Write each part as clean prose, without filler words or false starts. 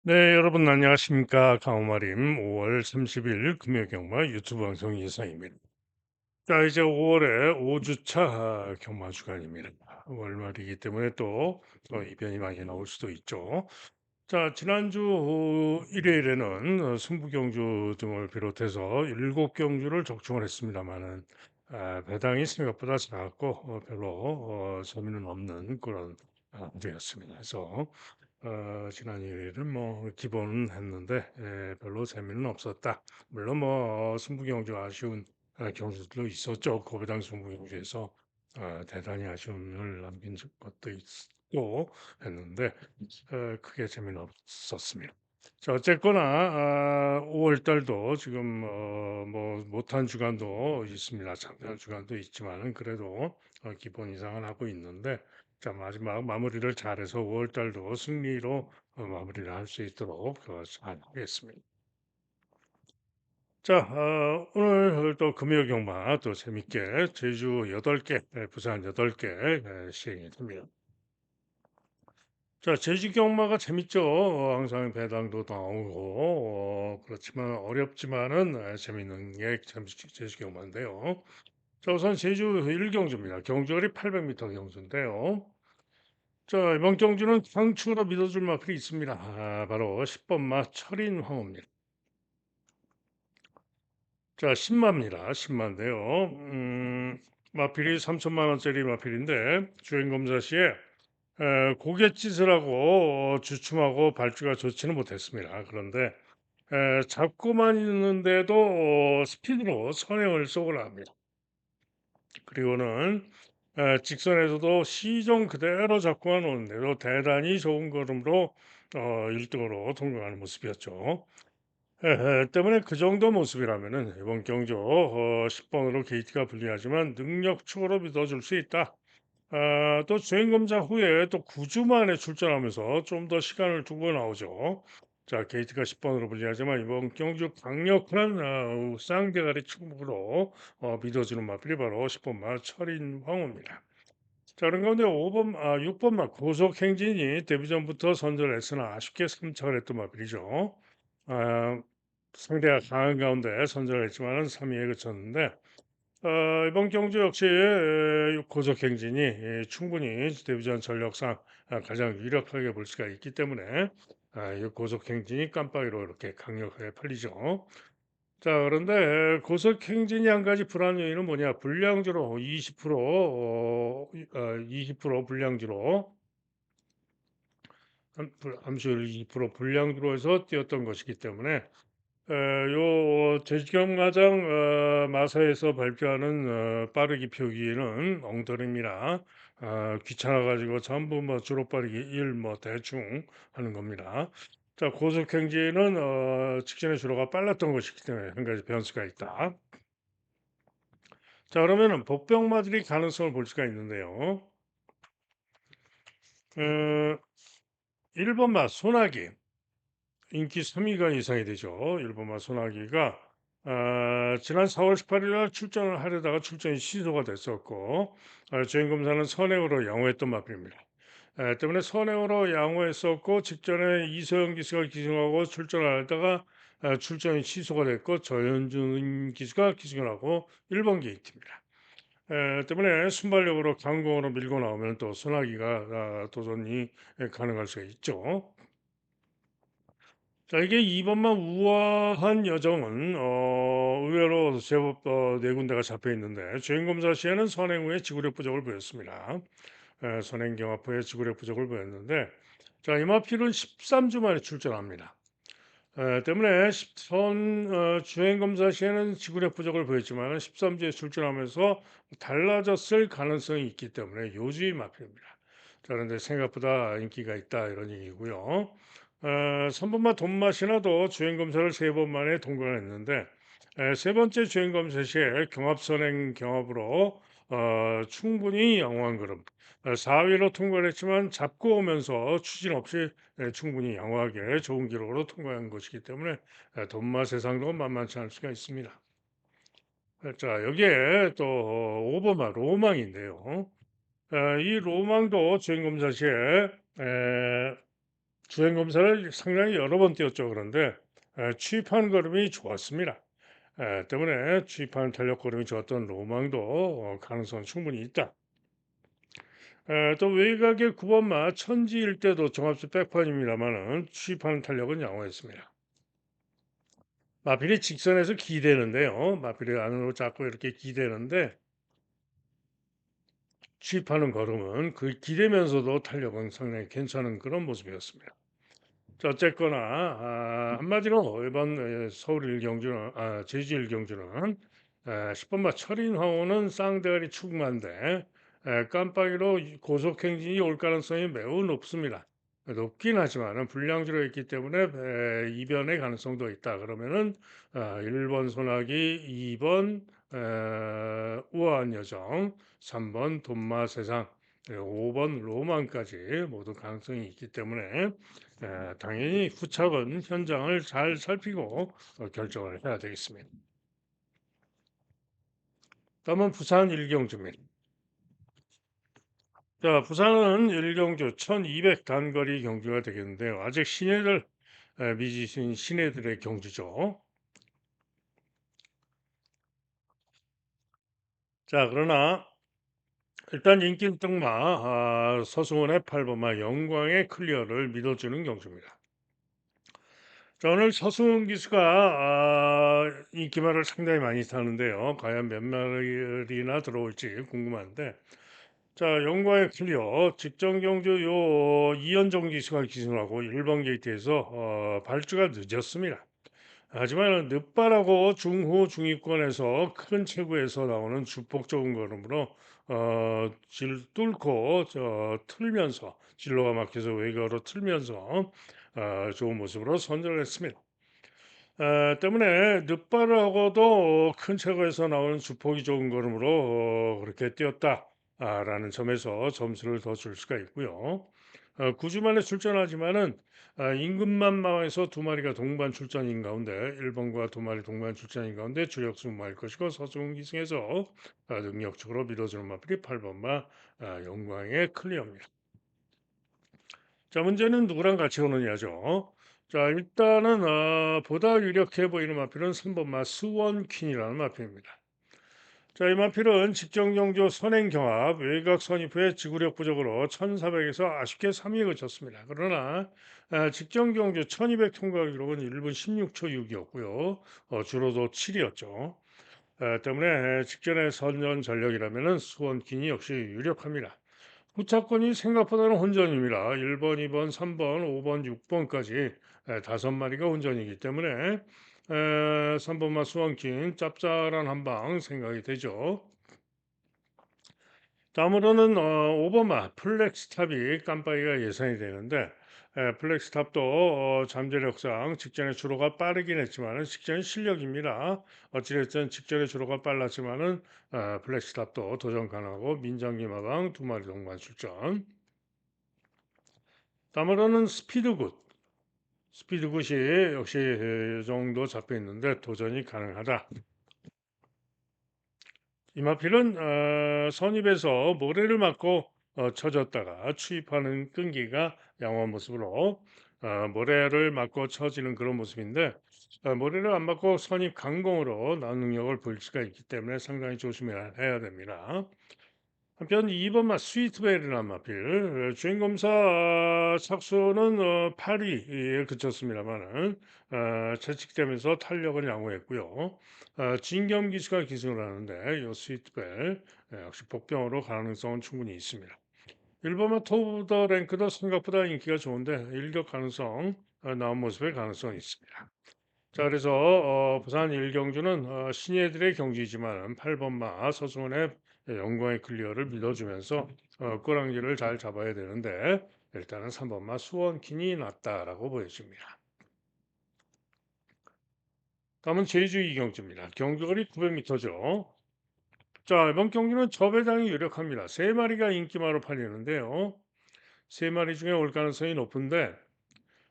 네, 여러분 안녕하십니까. 강호마림 5월 30일 금요경마 유튜브 방송 예상입니다. 자, 이제 5월에 5주차 경마 주간입니다. 월말이기 때문에 또 이변이 많이 나올 수도 있죠. 자, 지난주 일요일에는 승부경주 등을 비롯해서 7경주를 적중을 했습니다만은 배당이 생각보다 작았고 별로 재미는 없는 그런 주였습니다. 그래서 지난 일요일은 뭐 기본은 했는데 별로 재미는 없었다. 물론 뭐 승부경주 아쉬운 경주도 있었죠. 고배당 승부경주에서 대단히 아쉬움을 남긴 것도 있고 했는데 크게 재미는 없었습니다. 자, 어쨌거나 5월 달도 지금 뭐 못한 주간도 있습니다. 장난 주간도 있지만은 그래도 기본 이상은 하고 있는데 자, 마지막 마무리를 잘해서 5월 달도 승리로 마무리를 할 수 있도록 잘 하겠습니다. 자, 오늘 또 금요 경마 또 재밌게 제주 8개, 부산 8개 시행이 됩니다. 자, 제주 경마가 재밌죠. 항상 배당도 나오고 그렇지만 어렵지만은 재밌는 게 제주 경마인데요. 자, 우선 제주 1경주입니다. 경주거리 800m 경주인데요. 자, 이번 경주는 강추로 믿어줄 마필이 있습니다. 바로 10번 마 철인황후입니다. 자, 10마입니다. 10마인데요. 마필이 3천만 원짜리 마필인데 주행검사 시에 고갯짓을 하고 주춤하고 발주가 좋지는 못했습니다. 그런데 잡고만 있는데도 스피드로 선행을 쏘고 나갑니다. 그리고는 직선에서도 시종 그대로 잡고만 오는데도 대단히 좋은 걸음으로 1등으로 통과하는 모습이었죠. 때문에 그 정도 모습이라면은 이번 경주 10번으로 게이트가 불리하지만 능력축으로 믿어줄 수 있다. 또 주행검사 후에 또 9주 만에 출전하면서 좀 더 시간을 두고 나오죠. 자, 게이트가 10번으로 불리하지만 이번 경주 강력한 쌍대가리 충북으로 믿어주는 마필이 바로 10번 마 철인 황후입니다. 자, 그런 가운데 6번 마 고속 행진이 데뷔 전부터 선전을 했으나 아쉽게 승차를 했던 마필이죠. 아, 상대가 강한 가운데 선전을 했지만은 3위에 그쳤는데 이번 경주 역시 고속 행진이 충분히 데뷔전 전력상 가장 유력하게 볼 수가 있기 때문에 이 고속 행진이 깜빡이로 이렇게 강력하게 팔리죠. 자, 그런데 고속 행진이 한 가지 불안 요인은 뭐냐? 불량주로 20% 불량주로 암수율 20% 불량주로 해서 뛰었던 것이기 때문에 요 제주경마장 마사에서 발표하는 빠르기 표기는 엉터리입니다. 귀찮아 가지고 전부 뭐 주로 빠르기 1 뭐 대충 하는 겁니다. 자, 고속행진은 직전의 주로가 빨랐던 것이기 때문에 한 가지 변수가 있다. 자, 그러면은 복병마들이 가능성을 볼 수가 있는데요. 어, 1번 마 소나기 인기 3위가 예상이 되죠. 1번 마 소나기가 지난 4월 18일 날 출전을 하려다가 출전이 취소가 됐었고 주행검사는 선행으로 양호했던 마필입니다. 때문에 선행으로 양호했었고 직전에 이서영 기수가 기승하고 출전을 하다가 출전이 취소가 됐고 전현준 기수가 기승을 하고 1번 게이트입니다. 때문에 순발력으로 강공으로 밀고 나오면 또 소나기가 도전이 가능할 수가 있죠. 자, 이게 2번만 우아한 여정은 의외로 제법 네 군데가 잡혀 있는데 주행검사 시에는 선행 후에 지구력 부족을 보였습니다. 선행 경합 후에 지구력 부족을 보였는데 자, 이마필은 13주 만에 출전합니다. 때문에 주행검사 시에는 지구력 부족을 보였지만 13주에 출전하면서 달라졌을 가능성이 있기 때문에 요주의 마필입니다. 자, 그런데 생각보다 인기가 있다 이런 얘기고요. 3번마 돈맛이나도 주행검사를 3번 만에 통과를 했는데 세 번째 주행검사 시에 경합선행 경합으로 충분히 양호한 걸음 4위로 통과를 했지만 잡고 오면서 추진 없이 충분히 양호하게 좋은 기록으로 통과한 것이기 때문에 돈맛 세상도 만만치 않을 수가 있습니다. 자, 여기에 또 5번마 로망인데요. 이 로망도 주행검사 시에 주행 검사를 상당히 여러 번 뛰었죠. 그런데 취입하는 걸음이 좋았습니다. 때문에 취입하는 탄력 걸음이 좋았던 로망도 가능성은 충분히 있다. 또 외곽의 9번마 천지일 때도 종합수 백판입니다만은 취입하는 탄력은 양호했습니다. 마필이 직선에서 기대는데요. 마필이 안으로 자꾸 이렇게 기대는데 취입하는 걸음은 그 기대면서도 탄력은 상당히 괜찮은 그런 모습이었습니다. 자, 어쨌거나 한마디로 이번 서울 일경주는 제주 일경주는 10번마 철인화호는 쌍대가리 충만데 깜빡이로 고속행진이 올 가능성이 매우 높습니다. 높긴 하지만은 불량주로 있기 때문에 이변의 가능성도 있다. 그러면은 1번 소나기, 2번 우아한 여정, 3번 돈마 세상, 5번 로망까지 모두 가능성이 있기 때문에 당연히 후차은 현장을 잘 살피고 결정을 해야 되겠습니다. 다음은 부산 일경주입니다. 자, 부산은 일경주 1200 단거리 경주가 되겠는데요. 아직 신예들 미지신 신예들의 경주죠. 자, 그러나 일단 인기 등마 서수원의 8번마 영광의 클리어를 믿어주는 경주입니다. 자, 오늘 서수원 기수가 인기말을 상당히 많이 타는데요. 과연 몇 마리나 들어올지 궁금한데 자, 영광의 클리어 직전 경주 요 이현정 기수가 기승하고 1번 게이트에서 발주가 늦었습니다. 하지만 늦바라고 중후 중위권에서 큰 체구에서 나오는 주폭 좋은 걸음으로 질 뚫고 틀면서 진로가 막혀서 외곽으로 틀면서 좋은 모습으로 선전을 했습니다. 때문에 늦바라고도 큰 체구에서 나오는 주폭이 좋은 걸음으로 그렇게 뛰었다라는 점에서 점수를 더 줄 수가 있고요. 9주 만에 출전하지만은 임금만 마에서 두 마리가 동반 출전인 가운데 1번과 두 마리 동반 출전인 가운데 주력 승마일 것이고 서승훈 기승에서 능력적으로 밀어주는 마필이 8번마 영광의 클리어입니다. 자, 문제는 누구랑 같이 오느냐죠. 자, 일단은 보다 유력해 보이는 마필은 3번마 수원퀸이라는 마필입니다. 자, 이 마필은 직전 경주 선행 경합 외곽 선입 후에 지구력 부족으로 1400에서 아쉽게 3위에 그쳤습니다. 그러나 직전 경주 1200 통과 기록은 1분 16초 6이었고요. 주로도 7이었죠. 때문에 직전의 선전 전력이라면 수원퀸이 역시 유력합니다. 후차권이 생각보다는 혼전입니다. 1번, 2번, 3번, 5번, 6번까지 다섯 마리가 혼전이기 때문에 3번마 수원킹 짭짤한 한방 생각이 되죠. 다음으로는 5번마 플렉스탑이 깜빡이가 예상이 되는데 플렉스탑도 잠재력상 직전의 주로가 빠르긴 했지만 직전의 실력입니다. 어찌됐든 직전의 주로가 빨랐지만은 플렉스탑도 도전 가능하고 민정기 마방 두 마리 동반 출전. 다음으로는 스피드굿. 스피드굿이 역시 이 정도 잡혀 있는데 도전이 가능하다. 이마필은 선입에서 모래를 맞고 쳐졌다가 추입하는 끈기가 양호한 모습으로 모래를 맞고 쳐지는 그런 모습인데 모래를 안 맞고 선입 강공으로 나는 능력을 보일 수가 있기 때문에 상당히 조심해야 해야 됩니다. 한편 2번 맛 스위트베리란 마필 주행검사 착수는 8위에 그쳤습니다만은 채찍되면서 탄력은 양호했고요. 진겸 기수가 기승을 하는데 이 스위트벨 역시 복병으로 가능성은 충분히 있습니다. 1번 맛 토더 랭크도 생각보다 인기가 좋은데 일격 가능성 나온 모습의 가능성이 있습니다. 자, 그래서 부산 일경주는 신예들의 경주이지만 8번마 서승원의 영광의 클리어를 믿어주면서 꼬랑지를 잘 잡아야 되는데 일단은 3번마 수원킨이 낫다라고 보여집니다. 다음은 제주 이경주입니다. 경주거리 900m죠. 자, 이번 경주는 저배당이 유력합니다. 세 마리가 인기마로 팔리는데요. 세 마리 중에 올 가능성이 높은데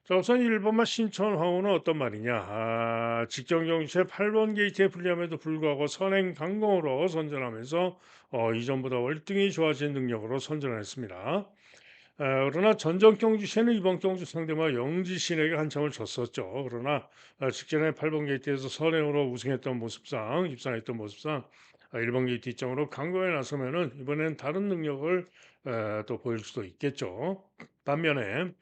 자, 우선 1번만 신천 황후는 어떤 말이냐? 직전 경주에 8번 게이트에 불리함에도 불구하고 선행 강공으로 선전하면서 이전보다 월등히 좋아진 능력으로 선전을 했습니다. 그러나 전적 경주 시에는 이번 경주 상대와 영지신에게 한참을 졌었죠. 그러나 직전에 8번 게이트에서 선행으로 우승했던 모습상 입상했던 모습상 1번 게이트 뒷점으로 강공에 나서면은 이번엔 다른 능력을 또 보일 수도 있겠죠. 반면에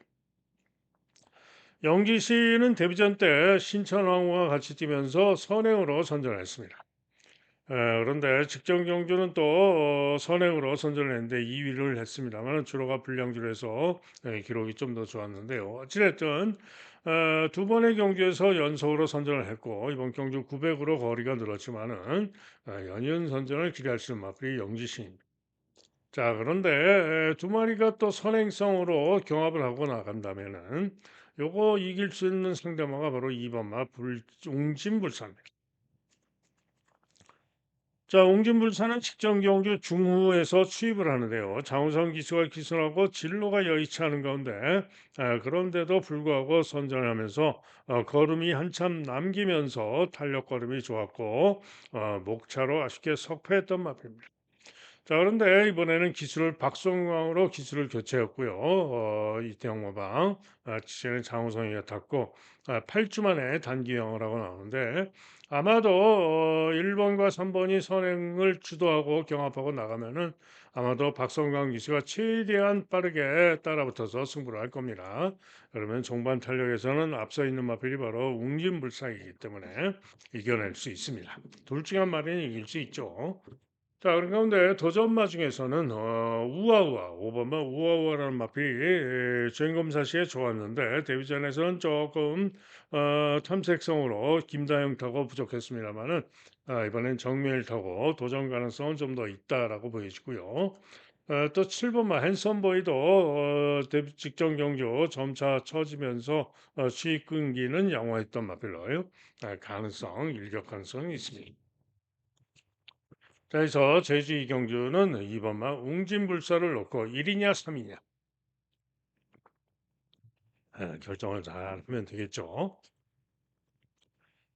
영지신은 데뷔전 때 신천왕후와 같이 뛰면서 선행으로 선전했습니다. 그런데 직전 경주는 또 선행으로 선전을 했는데 2위를 했습니다만 주로가 불량주로 해서 기록이 좀 더 좋았는데요. 어찌됐든 두 번의 경주에서 연속으로 선전을 했고 이번 경주 900으로 거리가 늘었지만은 연이은 선전을 기대할 수 있는 마필이 영지신입니다. 자, 그런데 두 마리가 또 선행성으로 경합을 하고 나간다면은 요거 이길 수 있는 상대마가 바로 2번 마 웅진불사입니다. 자, 웅진불사는 직전 경주 중후에서 추입을 하는데요. 장우성 기수가 기술하고 진로가 여의치 않은 가운데 그런데도 불구하고 선전을 하면서 걸음이 한참 남기면서 탄력 걸음이 좋았고 목차로 아쉽게 석패했던 마입니다. 자, 그런데 이번에는 기술을 박성광으로 기술을 교체했고요. 이태영 모방, 지체는 장우성이가 탔고 8주 만에 단기영을 하고 나오는데 아마도 1번과 3번이 선행을 주도하고 경합하고 나가면은 아마도 박성광 기수가 최대한 빠르게 따라붙어서 승부를 할 겁니다. 그러면 종반 탄력에서는 앞서 있는 마필이 바로 웅진불상이기 때문에 이겨낼 수 있습니다. 둘 중에 한 마리는 이길 수 있죠. 자, 그런 가운데 도전마 중에서는 우아우아 5번마 우아우아라는 마필이 주행검사 시에 좋았는데 데뷔전에서는 조금 탐색성으로 김다영 타고 부족했습니다만은 이번엔 정미일 타고 도전 가능성은 좀 더 있다라고 보여지고요. 또 7번마 핸섬보이도 데뷔 직전 경주 점차 처지면서 수익 끈기는 양호했던 마필로요. 가능성, 일격 가능성이 있습니다. 자, 그래서 제주 이경주는 2번마 웅진불사를 놓고 1이냐 3이냐 결정을 잘 하면 되겠죠.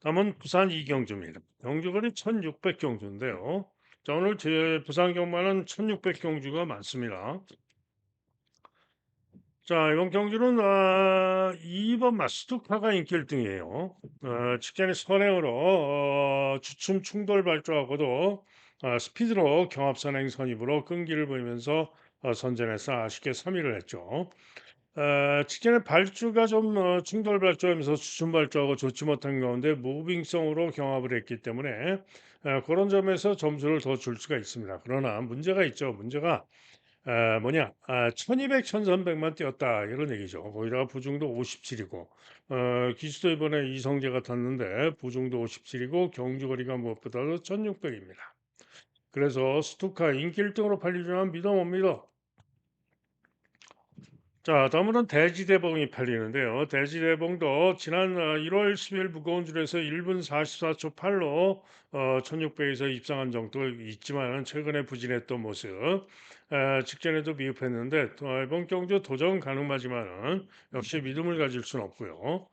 다음은 부산 이경주입니다. 경주거리 1600 경주인데요. 자, 오늘 제 부산 경마는 1600 경주가 많습니다. 자, 이번 경주는 2번 마스투카가 인기 1등이에요. 직전에 선행으로 주춤 충돌 발주하고도 스피드로 경합 선행 선입으로 끈기를 보이면서 선전해서 아쉽게 3위를 했죠. 직전에 발주가 좀 충돌 발주하면서 주춤 발주하고 좋지 못한 가운데 무빙성으로 경합을 했기 때문에 그런 점에서 점수를 더 줄 수가 있습니다. 그러나 문제가 있죠. 문제가 뭐냐? 1200, 1300만 뛰었다 이런 얘기죠. 거기다가 부중도 57이고 기수도 이번에 이성재가 탔는데 부중도 57이고 경주거리가 무엇보다도 1600입니다. 그래서 스투카 인기 1등으로 팔리지만 믿어 못 믿어. 자, 다음으로는 대지대봉이 팔리는데요. 대지대봉도 지난 1월 10일 무거운 줄에서 1분 44초 8로 1600에서 입상한 정도 있지만 최근에 부진했던 모습. 직전에도 미흡했는데 이번 경주 도전 가능하지만은 역시 믿음을 가질 수는 없고요.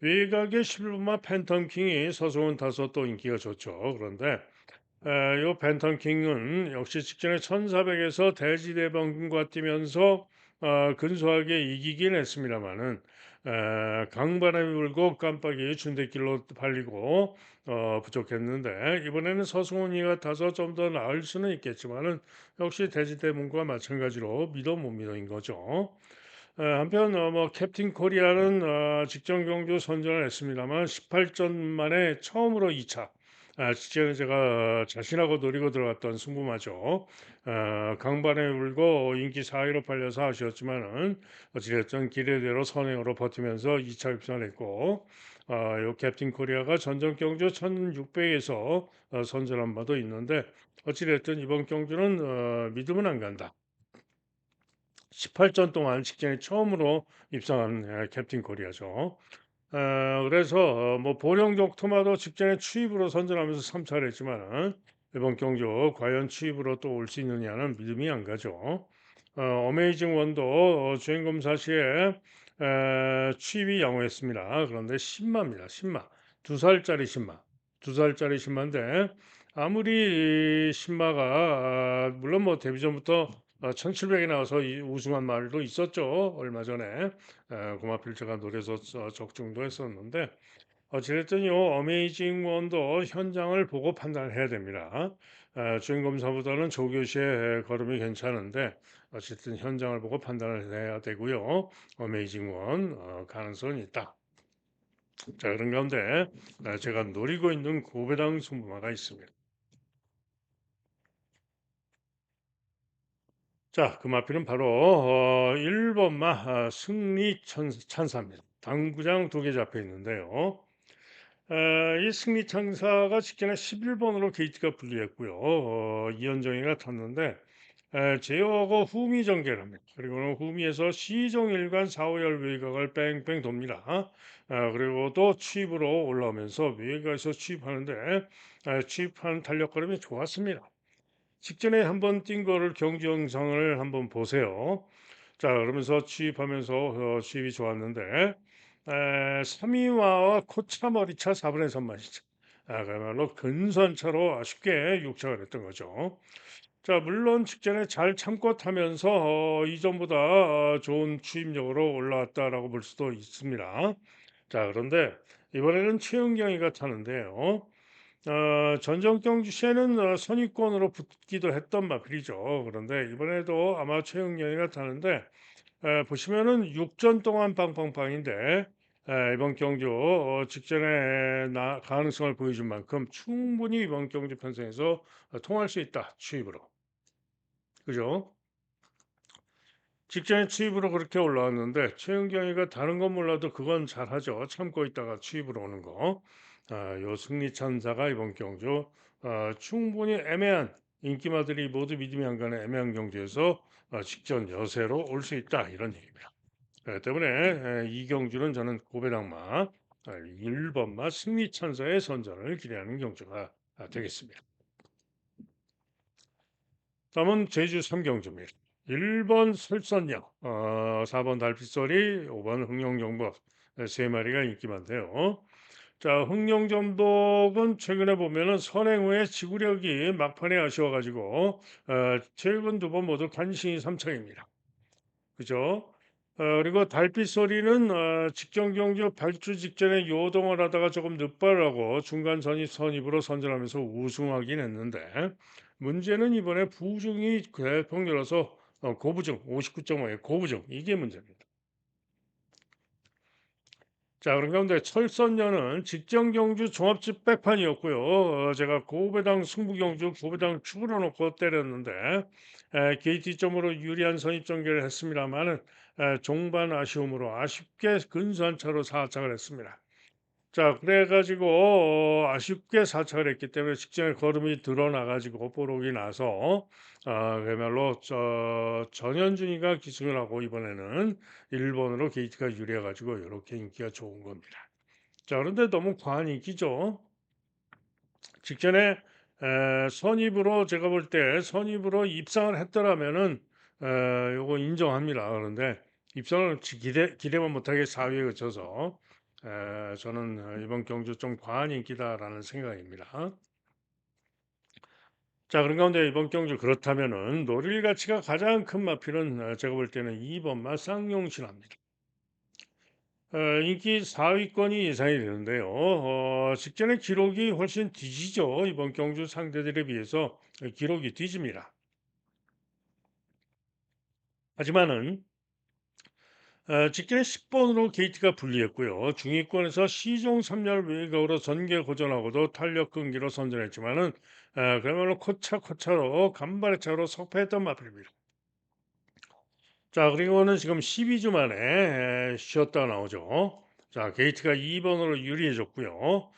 외곽의 11분마 팬텀킹이 서소원 타서 또 인기가 좋죠. 그런데 요 벤턴 킹은 역시 직전에 1400에서 대지대방과 뛰면서 근소하게 이기긴 했습니다마는 강바람이 불고 깜빡이 준대길로 팔리고 부족했는데 이번에는 서승훈이가 타서 좀 더 나을 수는 있겠지만은 역시 대지대문과 마찬가지로 믿어 못 믿어인 거죠. 한편 뭐 캡틴 코리아는 직전 경주 선전을 했습니다만 18전 만에 처음으로 2차 직전에 제가 자신하고 노리고 들어갔던 승부마저 강반에 울고 인기 4위로 팔려서 아쉬웠지만은 어찌됐든 기대대로 선행으로 버티면서 2차 입상을 했고 요 캡틴 코리아가 전전 경주 1600에서 선전한 바도 있는데 어찌됐든 이번 경주는 믿으면 안 간다. 18전 동안 직전에 처음으로 입상한 캡틴 코리아죠. 그래서 뭐 보령족 토마도 직전에 추입으로 선전하면서 3차를 했지만 이번 경주 과연 추입으로 또 올 수 있느냐는 믿음이 안 가죠. 어메이징 원도 주행검사 시에 추입이 양호했습니다. 그런데 신마입니다. 신마. 2살짜리 신마. 2살짜리 신마인데 아무리 이 신마가 물론 뭐 데뷔 전부터 1700이 나와서 이 우승한 말도 있었죠. 얼마 전에 고마필자가 노려서 적중도 했었는데 어찌됐든요, 어메이징 원도 현장을 보고 판단을 해야 됩니다. 주행검사보다는 조교시의 걸음이 괜찮은데 어쨌든 현장을 보고 판단을 해야 되고요. 어메이징 원 가능성이 있다. 자, 그런 가운데 제가 노리고 있는 고배당 승부마가 있습니다. 자, 그 마필은 바로 1번마 승리 찬사입니다. 당구장 두 개 잡혀 있는데요. 이 승리 창사가 직전에 11번으로 게이트가 분리했고요. 이현정이가 탔는데 제어하고 후미 전개를 합니다. 그리고는 후미에서 시종일관 4호열 외곽을 뺑뺑 돕니다. 그리고 또 취입으로 올라오면서 외곽에서 취입하는데 취입한 탄력 걸음이 좋았습니다. 직전에 한번 뛴 거를 경주 영상을 한번 보세요. 자, 그러면서 취입하면서 취입이 좋았는데 3위와 코차 머리차 4분의 3마시차. 그야말로 근선차로 아쉽게 육착을 했던 거죠. 자, 물론 직전에 잘 참고 타면서 이전보다 좋은 추임력으로 올라왔다라고 볼 수도 있습니다. 자, 그런데 이번에는 최은경이가 타는데요. 전정경 주시에는 선입권으로 붙기도 했던 마필이죠. 그런데 이번에도 아마 최응영이가 타는데 보시면은 6전 동안 빵빵빵인데 이번 경주 직전에 가능성을 보여준 만큼 충분히 이번 경주 편성에서 통할 수 있다. 추입으로. 그죠? 직전에 추입으로 그렇게 올라왔는데 최은경이가 다른 건 몰라도 그건 잘하죠. 참고 있다가 추입으로 오는 거. 요 승리 찬사가 이번 경주 충분히 애매한 인기마들이 모두 믿음이 안 가는 애매한 경주에서 직전 여세로 올 수 있다 이런 얘기입니다. 때문에 이 경주는 저는 고배당마 1번마 승리 찬사의 선전을 기대하는 경주가 되겠습니다. 다음은 제주 3경주입니다. 1번 설선령, 4번 달빛소리, 5번 흥룡정복 세 마리가 인기 많대요. 자, 흥룡전복은 최근에 보면은 선행 후에 지구력이 막판에 아쉬워가지고 최근 두 번 모두 간신히 3차입니다. 그죠? 그리고 달빛 소리는 직전 경주 발주 직전에 요동을 하다가 조금 늦발하고 중간 선입으로 선전하면서 우승하긴 했는데 문제는 이번에 부중이 대폭 늘어서 고부중 59.5에 고부중 이게 문제입니다. 자, 그런 가운데 철선녀는 직전 경주 종합집 백판이었고요. 제가 고배당 승부 경주 고배당 축으로 놓고 때렸는데 게이트 점으로 유리한 선입 전개를 했습니다만은 종반 아쉬움으로 아쉽게 근소한 차로 4착을 했습니다. 자, 그래가지고 아쉽게 4착을 했기 때문에 직전에 걸음이 드러나가지고 뽀록이 나서 그야말로 전현준이가 기승을 하고 이번에는 일본으로 게이트가 유리해가지고 이렇게 인기가 좋은 겁니다. 자, 그런데 너무 과한 인기죠. 직전에 선입으로 제가 볼 때 선입으로 입상을 했더라면은 요거 인정합니다. 그런데 입상을 기대만 못하게 4위에 그쳐서 저는 이번 경주 좀 과한 인기다라는 생각입니다. 자, 그런 가운데 이번 경주 그렇다면은 노릴 가치가 가장 큰 마필은 제가 볼 때는 2번마 쌍용신화입니다. 인기 4위권이 예상이 되는데요. 직전에 기록이 훨씬 뒤지죠. 이번 경주 상대들에 비해서 기록이 뒤집니다. 하지만은 직전에 10번으로 게이트가 불리했고요. 중위권에서 시종 3열 외곽으로 전개 고전하고도 탄력 끈기로 선전했지만은 그야말로 코차코차로 간발의 차로 석패했던 마필입니다. 자, 그리고는 지금 12주 만에 쉬었다 나오죠. 자, 게이트가 2번으로 유리해졌고요.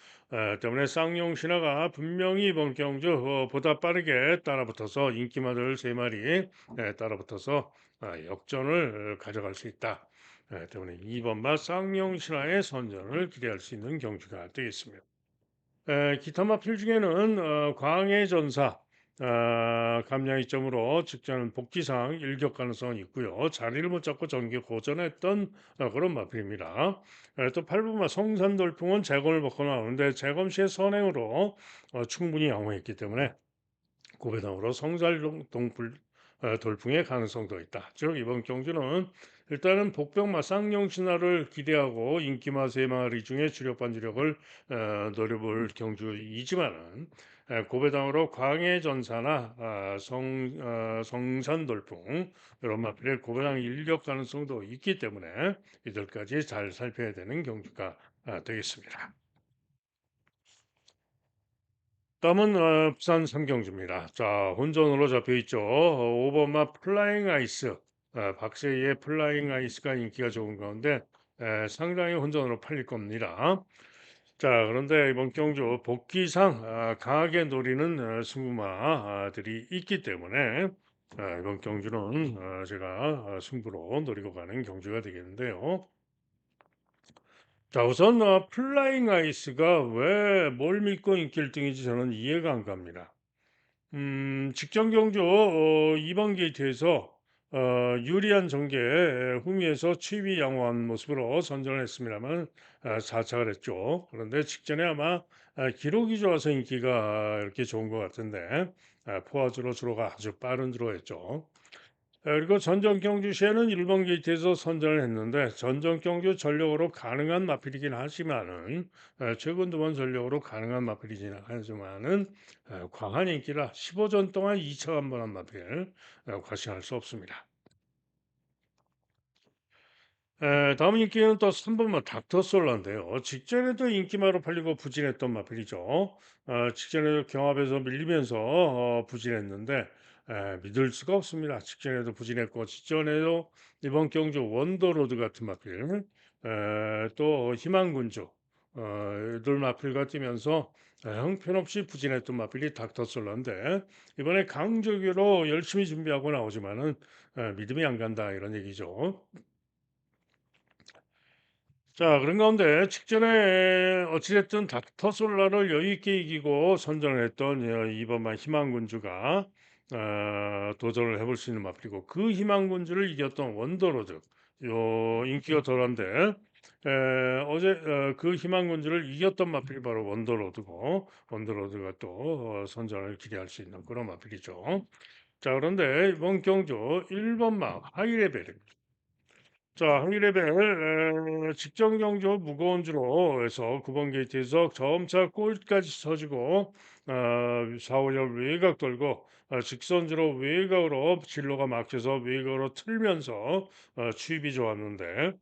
때문에 쌍용 신화가 분명히 이번 경주 보다 빠르게 따라붙어서 인기마들 세 마리 따라붙어서 역전을 가져갈 수 있다. 때문에 2번마 쌍용 신화의 선전을 기대할 수 있는 경주가 되겠습니다. 기타 마필 중에는 광해 전사 감량이점으로 직전 복귀상 일격 가능성이 있고요. 자리를 못 잡고 전개 고전했던 그런 마필입니다. 또 8번마 성산 돌풍은 재검을 받고 나오는데 재검 시의 선행으로 충분히 양호했기 때문에 고배당으로 돌풍의 가능성도 있다. 즉 이번 경주는 일단은 복병마 쌍용 신화를 기대하고 인기마 세 마리 중에 주력 반주력을 노려볼 경주이지만은 고배당으로 광해전사나 성산돌풍 이런 마필의 고배당 일격 가능성도 있기 때문에 이들까지 잘 살펴야 되는 경주가 되겠습니다. 다음은 부산 삼경주입니다. 자, 혼전으로 잡혀 있죠. 5번마 플라잉 아이스. 박세희의 플라잉 아이스가 인기가 좋은 가운데 상당히 혼전으로 팔릴 겁니다. 자, 그런데 이번 경주 복귀상 강하게 노리는 승부마들이 있기 때문에 이번 경주는 제가 승부로 노리고 가는 경주가 되겠는데요. 자, 우선 플라잉 아이스가 왜 뭘 믿고 인기 1등인지 저는 이해가 안 갑니다. 직전 경주 2번 게이트에서 유리한 전개 후미에서 취입이 양호한 모습으로 선전을 했습니다만 4착을 했죠. 그런데 직전에 아마 기록이 좋아서 인기가 이렇게 좋은 것 같은데 포화주로 주로가 아주 빠른 주로였죠. 그리고 전전 경주 시에는 1번 게이트에서 선전을 했는데 전전 경주 전력으로 가능한 마필이긴 하지만은 최근 2번 전력으로 가능한 마필이긴 하지만은 과한 인기라 15전 동안 2차 한 번 한 마필 과시할 수 없습니다. 다음 인기는 또 3번마 닥터솔라인데요. 직전에도 인기마로 팔리고 부진했던 마필이죠. 직전에도 경합에서 밀리면서 부진했는데 믿을 수가 없습니다. 직전에도 부진했고 직전에도 이번 경주 원더로드 같은 마필 또 희망군주 이들 마필과 뛰면서 형편없이 부진했던 마필이 닥터솔라인데 이번에 강조기로 열심히 준비하고 나오지만은 믿음이 안 간다 이런 얘기죠. 자, 그런 가운데 직전에 어찌됐든 닥터솔라를 여유 있게 이기고 선전을 했던 2번만 희망군주가 도전을 해볼 수 있는 마필이고 그 희망군주를 이겼던 원더로드 요 인기가 덜한데 어제 그 희망군주를 이겼던 마필이 바로 원더로드고 원더로드가 또 선전을 기대할 수 있는 그런 마필이죠. 자, 그런데 이번 경주 1번마 하이레벨 자, 항리레벨 직전 경주 무거운 주로 해서 9번 게이트에서 점차 골까지 쳐주고 4, 5열 외곽 돌고 직선주로 외곽으로 진로가 막혀서 외곽으로 틀면서 추입이 좋았는데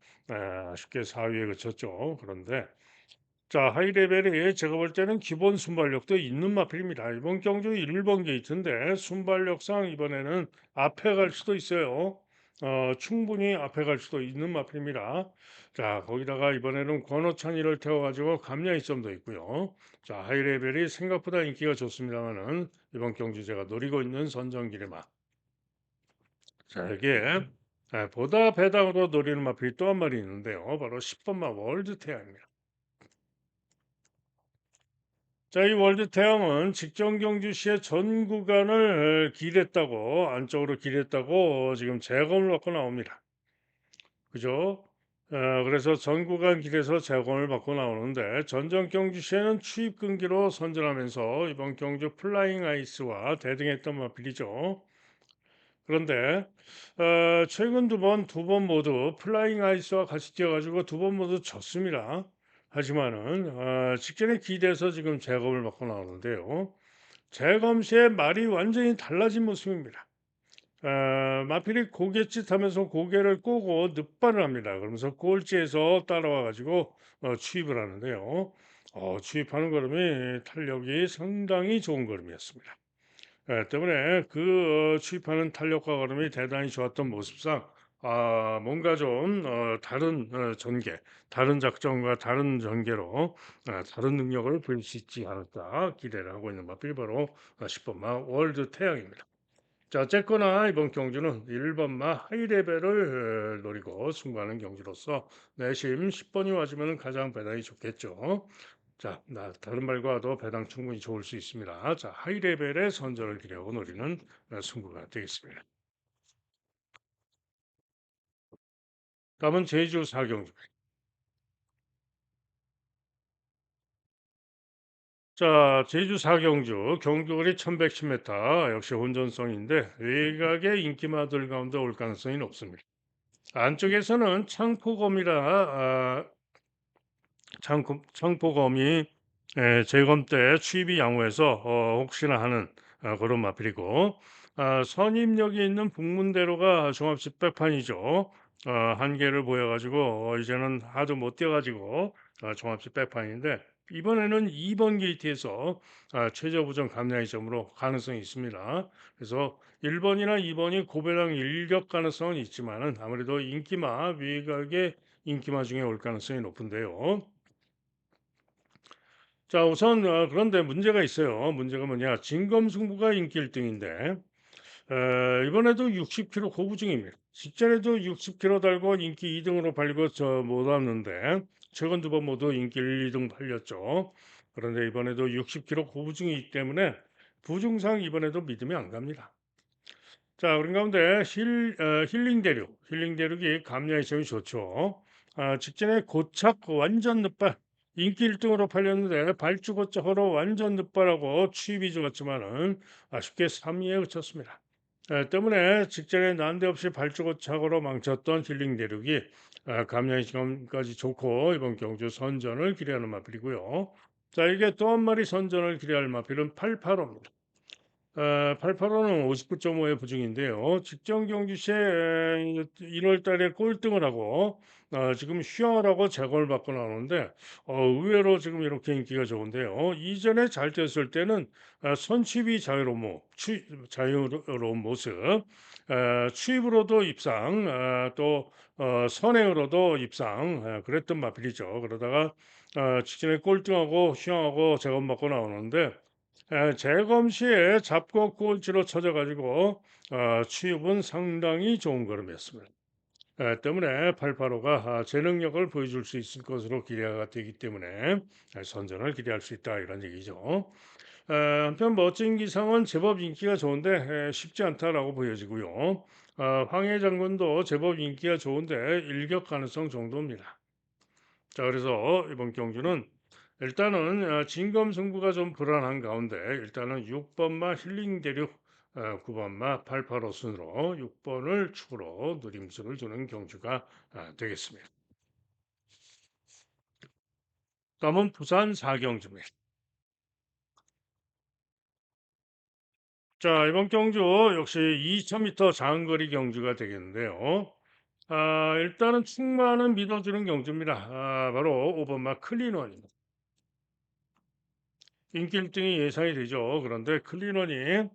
쉽게 4위에 그쳤죠. 그런데 자, 하이레벨이 제가 볼 때는 기본 순발력도 있는 마필입니다. 이번 경주 1번 게이트인데 순발력상 이번에는 앞에 갈 수도 있어요. 충분히 앞에 갈 수도 있는 마필입니다. 자, 거기다가 이번에는 권호찬이를 태워가지고 감량이 점도 있고요. 자, 하이레벨이 생각보다 인기가 좋습니다만은 이번 경주 제가 노리고 있는 선정기레마. 자, 이게 보다 배당으로 노리는 마필이 또 한 마리 있는데요. 바로 10번마 월드 태양입니다. 자, 이 월드 태양은 직전 경주 시에 전 구간을 길했다고 안쪽으로 길했다고 지금 재검을 받고 나옵니다. 그죠? 그래서 전 구간 길에서 재검을 받고 나오는데 전전 경주 시에는 추입 금기로 선전하면서 이번 경주 플라잉 아이스와 대등했던 마필이죠. 그런데 최근 두 번 모두 플라잉 아이스와 같이 뛰어가지고 두 번 모두 졌습니다. 하지만은 직전에 기대서 지금 재검을 받고 나오는데요. 재검 시에 말이 완전히 달라진 모습입니다. 마필이 고갯짓하면서 고개를 꼬고 늑발을 합니다. 그러면서 꼴찌에서 따라와 가지고 추입을 하는데요. 추입하는 걸음이 탄력이 상당히 좋은 걸음이었습니다. 때문에 그 추입하는 탄력과 걸음이 대단히 좋았던 모습상 뭔가 좀 다른 전개, 다른 작전과 다른 전개로 다른 능력을 보일 수 있지 않을까 기대를 하고 있는 마필 바로 10번마 월드 태양입니다. 자, 어쨌거나 이번 경주는 1번마 하이레벨을 노리고 승부하는 경주로서 내심 10번이 와주면 가장 배당이 좋겠죠. 자, 다른 말과도 배당 충분히 좋을 수 있습니다. 자, 하이레벨의 선전을 기대하고 노리는 승부가 되겠습니다. 다음은 제주 4경주. 자, 제주 사경주, 경주거리 1110m 역시 혼전성인데 외곽의 인기마들 가운데 올 가능성이 높습니다. 안쪽에서는 창포검이 재검 때 취입이 양호해서 혹시나 하는 그런 마필이고 선입역이 있는 북문대로가 종합식 백판이죠. 한계를 보여가지고 이제는 하도 못 뛰어가지고 종합식 백판인데 이번에는 2번 게이트에서 최저 부정 감량의 점으로 가능성이 있습니다. 그래서 1번이나 2번이 고배당 일격 가능성은 있지만은 아무래도 인기마 외곽의 인기마 중에 올 가능성이 높은데요. 자, 우선 그런데 문제가 있어요. 문제가 뭐냐? 진검승부가 인기 1등인데 이번에도 60km 고부중입니다. 직전에도 60km 달고 인기 2등으로 팔리고 못 왔는데 최근 두 번 모두 인기 1, 2등 팔렸죠. 그런데 이번에도 60km 고부중이기 때문에 부중상 이번에도 믿음이 안 갑니다. 자, 그런 가운데 힐링 대륙이 감량의 점이 좋죠. 직전에 고착 완전 늑발 인기 1등으로 팔렸는데 발주고착으로 완전 늑발하고 취입이 좋았지만은 아쉽게 3위에 그쳤습니다. 때문에 직전에 난데없이 발주고착으로 망쳤던 힐링 대륙이 감량의 점까지 좋고 이번 경주 선전을 기대하는 마필이고요. 자, 이게 또 한 마리 선전을 기대할 마필은 885입니다. 885는 59.5의 부중인데요. 직전 경기 시에 1월 달에 꼴등을 하고 지금 휴양을 하고 제거를 받고 나오는데 의외로 지금 이렇게 인기가 좋은데요. 이전에 잘 뛰었을 때는 선취비 자유로운 모습, 취입으로도 입상, 또 선행으로도 입상, 그랬던 마필이죠. 그러다가 직전에 꼴등하고 휴양하고 제거받고 나오는데 재검 시에 잡고 꼴찌로 쳐져 가지고 취업은 상당히 좋은 걸음이었습니다. 때문에 885가 제 능력을 보여줄 수 있을 것으로 기대가 되기 때문에 선전을 기대할 수 있다 이런 얘기죠. 한편 멋진 기상은 제법 인기가 좋은데 쉽지 않다라고 보여지고요. 황해 장군도 제법 인기가 좋은데 일격 가능성 정도입니다. 자, 그래서 이번 경주는 일단은 진검승부가 좀 불안한 가운데 일단은 6번마 힐링 대륙 9번마 885 순으로 6번을 축으로 누림수를 주는 경주가 되겠습니다. 다음은 부산 4경주입니다. 자, 이번 경주 역시 2000m 장거리 경주가 되겠는데요. 일단은 충만은 믿어주는 경주입니다. 바로 5번마 클린원입니다. 인기 1등이 예상이 되죠. 그런데 클린원이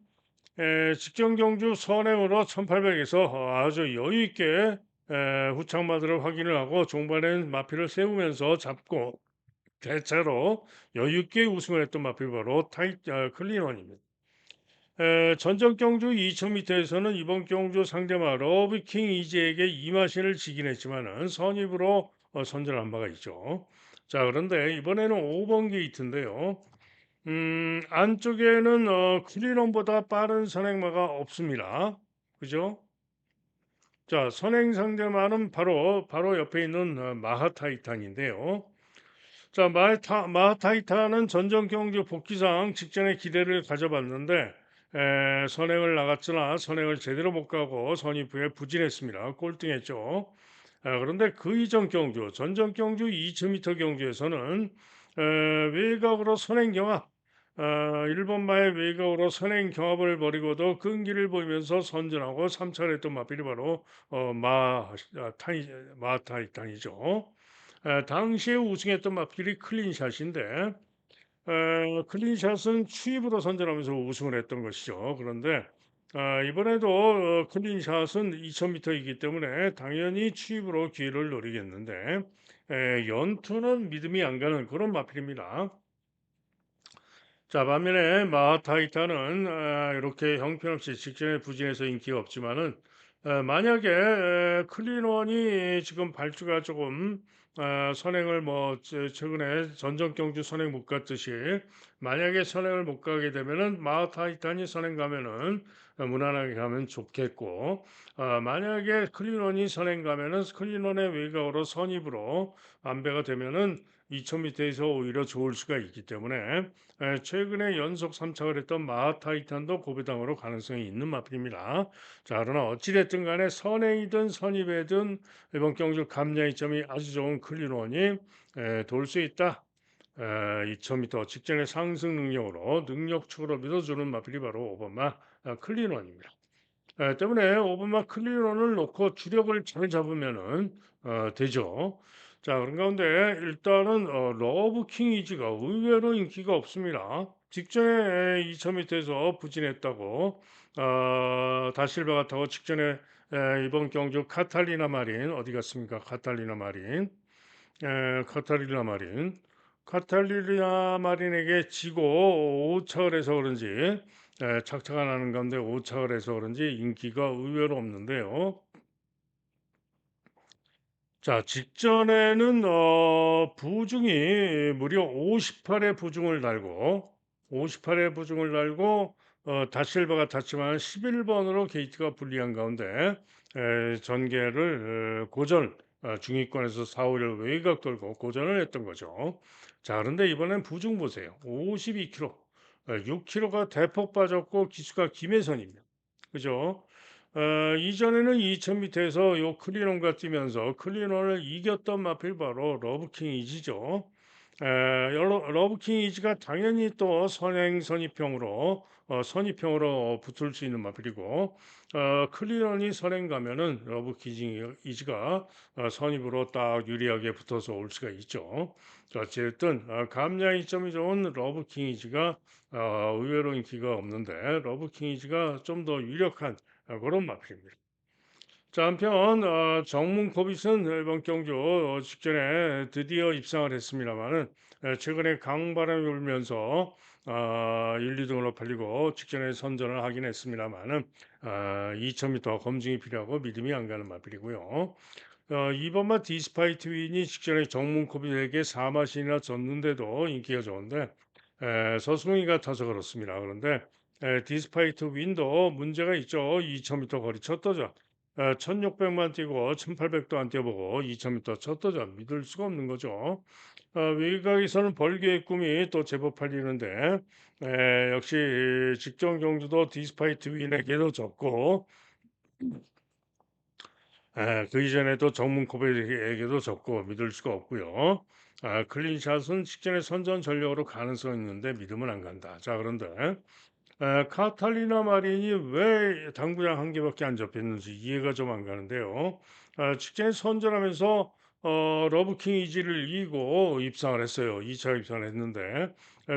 직전 경주 선행으로 1800에서 아주 여유 있게 후창마들을 확인을 하고 종반엔 마필을 세우면서 잡고 대체로 여유 있게 우승을 했던 마필 바로 클린원입니다. 전전 경주 2000m에서는 이번 경주 상대마 러비킹 이지에게 이마신을 지긴 했지만은 선입으로 선전한 바가 있죠. 자, 그런데 이번에는 5번 게이트인데요. 안쪽에는 클린원보다 빠른 선행마가 없습니다. 그죠? 자, 선행 상대마는 바로 옆에 있는 마하타이탄인데요. 자, 마하타이탄은 전전 경주 복귀상 직전에 기대를 가져봤는데 선행을 나갔으나 선행을 제대로 못 가고 선입 후에 부진했습니다. 꼴등했죠. 그런데 그 이전 경주, 전전 경주 2000m 경주에서는 외곽으로 선행 경합, 일본마의 외곽으로 선행 경합을 벌이고도 끈기를 보이면서 선전하고 3차를 했던 마필이 바로 마타이탄이죠. 당시에 우승했던 마필이 클린샷인데 클린샷은 추입으로 선전하면서 우승을 했던 것이죠. 그런데 이번에도 클린샷은 2000m이기 때문에 당연히 추입으로 기회를 노리겠는데 연투는 믿음이 안 가는 그런 마필입니다. 자, 반면에 마하타이타는 이렇게 형편없이 직전에 부진해서 인기가 없지만은 만약에 클린원이 지금 발주가 조금 선행을 최근에 전전 경주 선행 못 갔듯이 만약에 선행을 못 가게 되면은 마하타이탄이 선행 가면은 무난하게 가면 좋겠고 만약에 클린원이 선행 가면은 클린원의 외곽으로 선입으로 안배가 되면은 2,000m에서 오히려 좋을 수가 있기 때문에 최근에 연속 3착을 했던 마하타이탄도 고배당으로 가능성이 있는 마필입니다. 자, 그러나 어찌됐든 간에 선행이든 선입이든 이번 경주 감량이점이 아주 좋은 클린원이 돌 수 있다. 2,000m 직전의 상승 능력으로 능력축으로 믿어주는 마필이 바로 오바마 클린원입니다. 때문에 오바마 클린원을 놓고 주력을 잘 잡으면은 되죠. 자, 그런 가운데 일단은 러브킹 이지가 의외로 인기가 없습니다. 직전에 2,000m에서 부진했다고 다실바 같다고 직전에 이번 경주 카탈리나 마린 어디 갔습니까? 카탈리나 마린 카탈리나 마린 카탈리나 마린에게 지고 오착을 해서 그런지 착착 안 하는 가운데 오착을 해서 그런지 인기가 의외로 없는데요. 자, 직전에는 부중이 무려 58의 부중을 달고 58의 부중을 달고 다실바가 탔지만 11번으로 게이트가 불리한 가운데 전개를 고전 중위권에서 4, 5를 외곽 돌고 고전을 했던 거죠. 자, 그런데 이번엔 부중 보세요. 52km, 6km가 대폭 빠졌고 기수가 김혜선입니다. 그죠? 이전에는 2000m에서 요 클린원과 뛰면서 클린원을 이겼던 마필 바로 러브킹 이지죠. 러브킹 이지가 당연히 또 선행 선입형으로 선입형으로 붙을 수 있는 마필이고 클린원이 선행 가면은 러브킹 이지가 선입으로 딱 유리하게 붙어서 올 수가 있죠. 자, 어쨌든 감량 이점이 좋은 러브킹 이지가 의외로 인기가 없는데 러브킹 이지가 좀 더 유력한 그런 마필입니다. 자, 한편 정문 코빗은 이번 경주 직전에 드디어 입상을 했습니다만은 최근에 강바람이 불면서 1, 2등으로 팔리고 직전에 선전을 하긴 했습니다만은 2,000m 검증이 필요하고 믿음이 안 가는 마필이고요. 이번만 디스파이트 윈이 직전에 정문 코빗에게 4마신이나 졌는데도 인기가 좋은데 서승이가 타서 그렇습니다. 그런데 디스파이트 윈도 문제가 있죠. 2,000m 거리 첫 도전. 1,600만 뛰고 1,800도 안 뛰어보고 2,000m 첫 도전 믿을 수가 없는 거죠. 외곽에서는 벌교의 꿈이 또 제법 팔리는데 역시 직전 경주도 디스파이트 윈에게도 졌고 그 이전에도 정문 코베에게도 졌고 믿을 수가 없고요. 클린샷은 직전에 선전 전력으로 가능성이 있는데 믿으면 안 간다. 자, 그런데 카탈리나 마린이 왜 당구장 한 개밖에 안 잡혔는지 이해가 좀 안 가는데요. 직전에 선전하면서 러브킹 이지를 이기고 입상을 했어요. 2차 입상을 했는데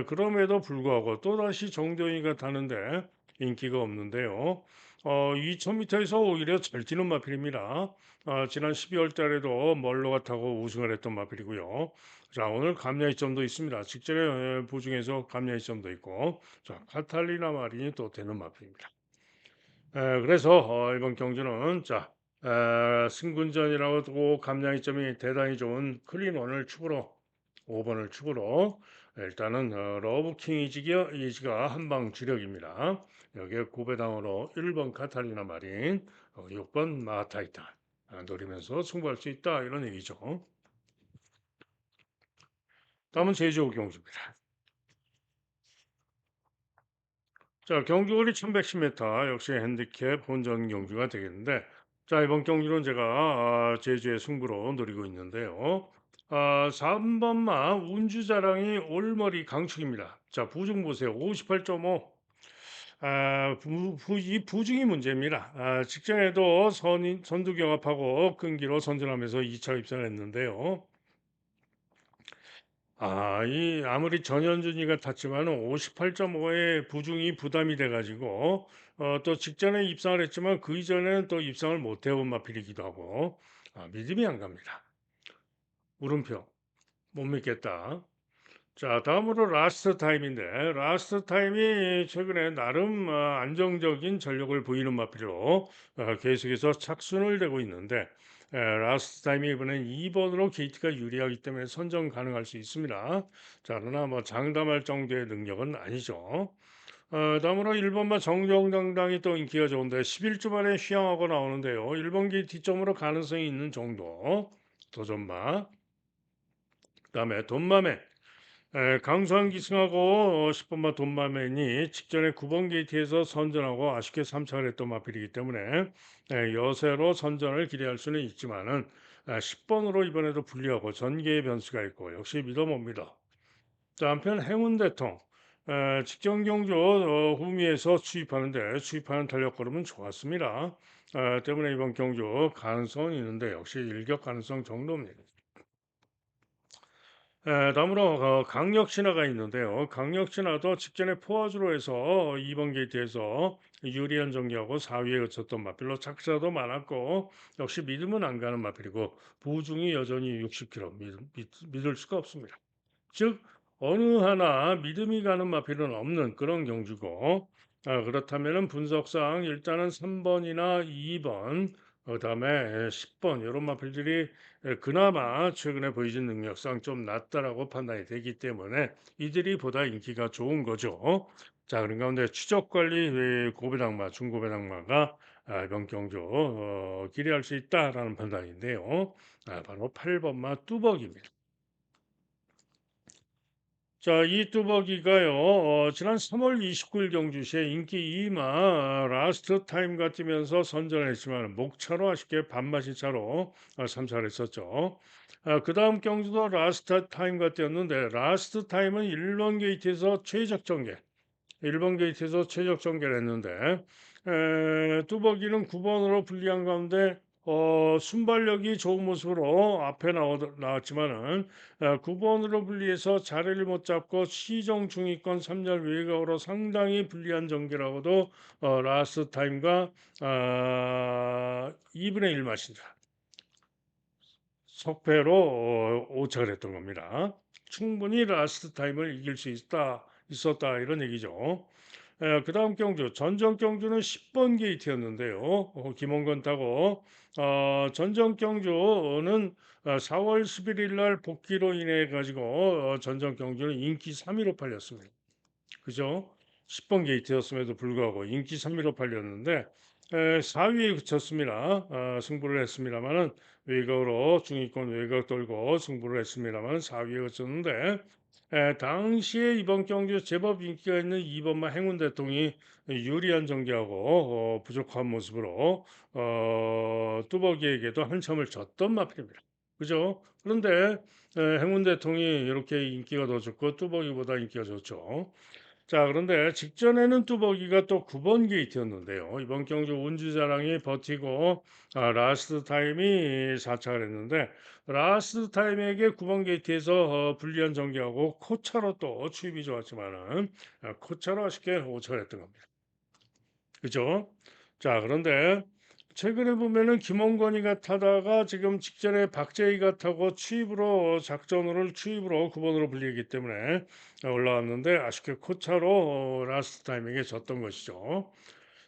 그럼에도 불구하고 또다시 정도희가 타는데 인기가 없는데요. 2,000m에서 오히려 잘 뛰는 마필입니다. 지난 12월 달에도 멀로가 타고 우승을 했던 마필이고요. 자, 오늘 감량이 점도 있습니다. 직전에 보중에서 감량이 점도 있고 자, 카탈리나 마린이 또 되는 마필입니다. 그래서 이번 경주는 자 승군전이라고 감량이 점이 대단히 좋은 클린원을 축으로 5번을 축으로 일단은 러브킹 이지가 한방 주력입니다. 여기에 고배당으로 1번 카탈리나 마린 6번 마타이탄 노리면서 승부할 수 있다 이런 얘기죠. 다음은 제주 경주입니다. 자, 경주거리 1110m 역시 핸디캡 본전 경주가 되겠는데 자, 이번 경주는 제가 제주의 승부로 노리고 있는데요. 3번마 운주자랑이 올머리 강축입니다. 자, 부중 보세요. 58.5. 이 부중이 문제입니다. 직전에도 선두 경합하고 끈기로 선전하면서 2차 입상을 했는데요. 이 아무리 전현준이가 탔지만 58.5의 부중이 부담이 돼가지고 또 직전에 입상을 했지만 그 이전에는 또 입상을 못 해본 마필이기도 하고 믿음이 안 갑니다. 물음표 못 믿겠다. 자, 다음으로 라스트 타임인데 라스트 타임이 최근에 나름 안정적인 전력을 보이는 마필로 계속해서 착순을 되고 있는데 라스트 타임이 이번엔 2번으로 게이트가 유리하기 때문에 선정 가능할 수 있습니다. 자, 그러나 뭐 장담할 정도의 능력은 아니죠. 다음으로 1번마 정정당당히 또 인기가 좋은데 11주 만에 휘황하고 나오는데요. 1번기 뒷점으로 가능성이 있는 정도. 도전마. 그다음에 돈마매. 강수한 기승하고 10번마 돈마맨이 직전에 9번 게이트에서 선전하고 아쉽게 삼착을 했던 마필이기 때문에 여세로 선전을 기대할 수는 있지만은 10번으로 이번에도 불리하고 전개의 변수가 있고 역시 믿어봅니다. 자, 한편 행운대통 직전 경주 후미에서 추입하는 탄력 걸음은 좋았습니다. 때문에 이번 경주 가능성은 있는데 역시 일격 가능성 정도입니다. 다음으로 강력신화가 있는데요. 강력신화도 직전에 포화주로 해서 2번 게이트에서 유리한 전개하고 4위에 그쳤던 마필로 착자도 많았고 역시 믿으면 안 가는 마필이고 보중이 여전히 60kg 믿을 수가 없습니다. 즉 어느 하나 믿음이 가는 마필은 없는 그런 경주고 그렇다면은 분석상 일단은 3번이나 2번 그다음에 10번 이런 마필들이 그나마 최근에 보여준 능력상 좀 낮다라고 판단이 되기 때문에 이들이 보다 인기가 좋은 거죠. 자, 그런 가운데 추적 관리 고배당마, 중고배당마가 이번 경주 기대할 수 있다라는 판단인데요. 바로 8번마 뚜벅입니다. 자, 이 뚜벅이가요, 지난 3월 29일 경주시에 인기 2마 라스트 타임가 뛰면서 선전을 했지만 목차로 아쉽게 반마시 차로 참사를 했었죠. 그 다음 경주도 라스트 타임가 뛰었는데 라스트 타임은 1번 게이트에서 최적 전개, 1번 게이트에서 최적 전개를 했는데 뚜벅이는 9번으로 불리한 가운데 순발력이 좋은 모습으로 앞에 나왔지만은 9번으로 분리해서 자리를 못 잡고 시정 중위권 3절 외곽으로 상당히 불리한 전개라고도 라스트 타임과 2분의 1 마신다. 석패로 오착을 했던 겁니다. 충분히 라스트 타임을 이길 수 있었다 이런 얘기죠. 그 다음 경주 전정 경주는 10번 게이트였는데요. 김원건 타고 전정 경주는 4월 11일 날 복귀로 인해 가지고 전정 경주는 인기 3위로 팔렸습니다. 그죠? 10번 게이트였음에도 불구하고 인기 3위로 팔렸는데 4위에 그쳤습니다. 승부를 했습니다만은 외곽으로 중위권 외곽 돌고 승부를 했습니다만 4위에 그쳤는데 당시에 이번 경주 제법 인기가 있는 2번마 행운 대통이 유리한 전개하고 부족한 모습으로 뚜벅이에게도 한참을 졌던 마필입니다. 그죠? 그런데 행운 대통이 이렇게 인기가 더 좋고 뚜벅이보다 인기가 좋죠. 자, 그런데 직전에는 뚜벅이가 또 9번 게이트였는데요. 이번 경주 운주자랑이 버티고 라스트 타임이 4차를 했는데 라스트 타임에게 9번 게이트에서 불리한 전개하고 코차로 또 추입이 좋았지만은 코차로 아쉽게 5차를 했던 겁니다. 그죠? 자, 그런데 최근에 보면은 김홍건이가 타다가 지금 직전에 박재희가 타고 작전으로 추입으로 9번으로 불리기 때문에 올라왔는데 아쉽게 코차로 라스트 타이밍에 졌던 것이죠.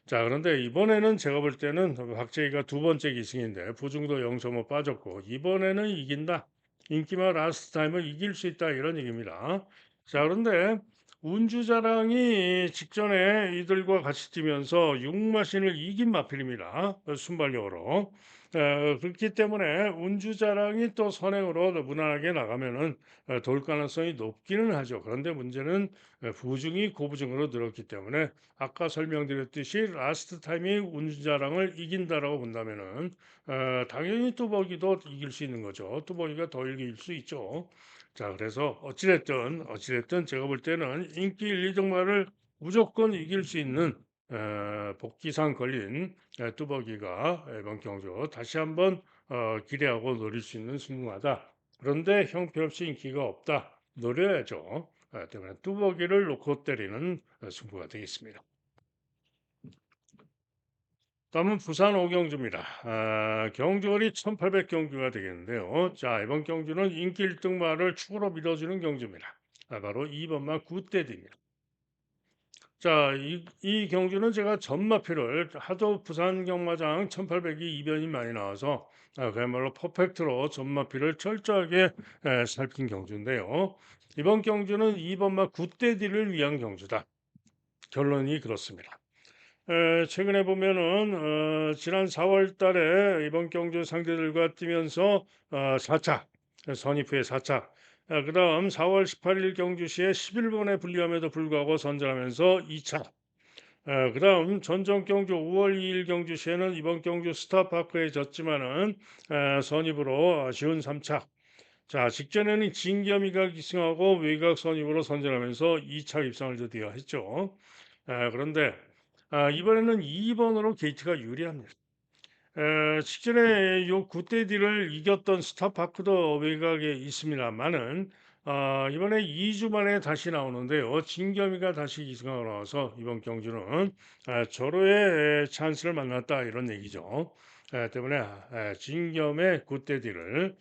자, 그런데 이번에는 제가 볼 때는 박재희가 두 번째 기승인데 부중도 0.5 빠졌고 이번에는 이긴다. 인기마 라스트 타임을 이길 수 있다 이런 얘기입니다. 자, 그런데 운주자랑이 직전에 이들과 같이 뛰면서 육마신을 이긴 마필입니다. 순발력으로. 그렇기 때문에 운주자랑이 또 선행으로 무난하게 나가면은 돌 가능성이 높기는 하죠. 그런데 문제는 부중이 고부중으로 늘었기 때문에 아까 설명드렸듯이 라스트 타임이 운주자랑을 이긴다라고 본다면은 당연히 뚜벅이도 이길 수 있는 거죠. 뚜벅이가 더 이길 수 있죠. 자, 그래서 어찌됐든 제가 볼 때는 인기 1, 2등마를 무조건 이길 수 있는 복귀상 걸린 뚜벅이가 이번 경주 다시 한번 기대하고 노릴 수 있는 승부마다. 그런데 형편없이 인기가 없다. 노려야죠. 때문에 뚜벅이를 놓고 때리는 승부가 되겠습니다. 다음은 부산 오경주입니다. 경주거리 1800경주가 되겠는데요. 자, 이번 경주는 인기 1등마를 축으로 밀어주는 경주입니다. 바로 2번마 굿데디입니다. 자, 이 경주는 제가 전마표를 하도 부산 경마장 1800이 이변이 많이 나와서 그야말로 퍼펙트로 전마표를 철저하게 살핀 경주인데요. 이번 경주는 2번마 굿데디를 위한 경주다. 결론이 그렇습니다. 최근에 보면은 지난 4월 달에 이번 경주 상대들과 뛰면서 4차 선입 후에 4차 그다음 4월 18일 경주시에 11번의 불리함에도 불구하고 선전하면서 2차 그다음 전정 경주 5월 2일 경주시에는 이번 경주 스타파크에 졌지만은 선입으로 아쉬운 3차 자 직전에는 진겸이가 기승하고 외곽 선입으로 선전하면서 2차 입상을 드디어 했죠. 그런데 이번에는 2번으로 게이트가 유리합니다. 직전에 요 구테디를 이겼던 스타파크도 외곽에 있습니다만은 이번에 2주 만에 다시 나오는데요. 진겸이가 다시 기승하고 나와서 이번 경주는 절호의 찬스를 만났다 이런 얘기죠. 때문에 진겸의 구테디를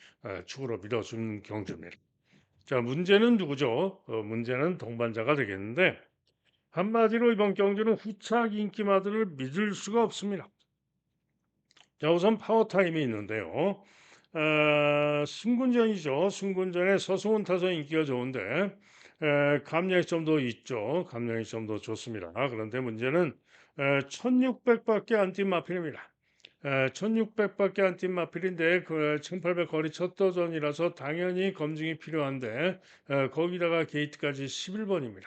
축으로 밀어준 경주입니다. 자 문제는 누구죠? 문제는 동반자가 되겠는데 한마디로 이번 경주는 후착 인기마들을 믿을 수가 없습니다. 자, 우선 파워타임이 있는데요. 승군전이죠. 승군전에 서승훈 타선 인기가 좋은데 감량점도 있죠. 감량점도 좋습니다. 그런데 문제는 1600밖에 안 뛴 마필입니다. 1600밖에 안 뛴 마필인데 그 1800 거리 첫 도전이라서 당연히 검증이 필요한데 거기다가 게이트까지 11번입니다.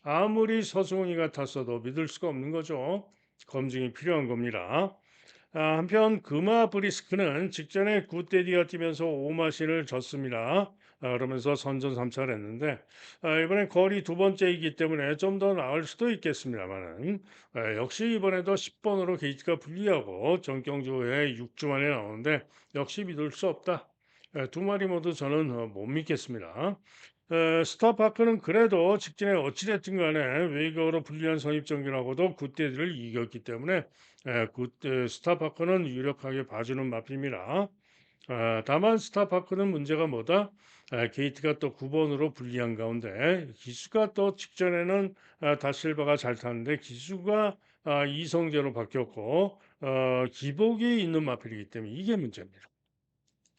아무리 서승훈이 같았어도 믿을 수가 없는 거죠. 검증이 필요한 겁니다. 한편 금화 브리스크는 직전에 굿데디가 뛰면서 오마신을 졌습니다. 그러면서 선전 3차를 했는데 이번엔 거리 두 번째이기 때문에 좀 더 나을 수도 있겠습니다만은 역시 이번에도 10번으로 게이트가 불리하고 전경주에 6주 만에 나오는데 역시 믿을 수 없다. 두 마리 모두 저는 못 믿겠습니다. 스타파크는 그래도 직전에 어찌됐든 간에 웨이거로 불리한 선입정규라고도 굿데디를 이겼기 때문에 스타파크는 유력하게 봐주는 마필입니다. 다만 스타파크는 문제가 뭐다? 게이트가 또 9번으로 불리한 가운데 기수가 또 직전에는 다실바가 잘 탔는데 기수가 이성재로 바뀌었고 기복이 있는 마필이기 때문에 이게 문제입니다.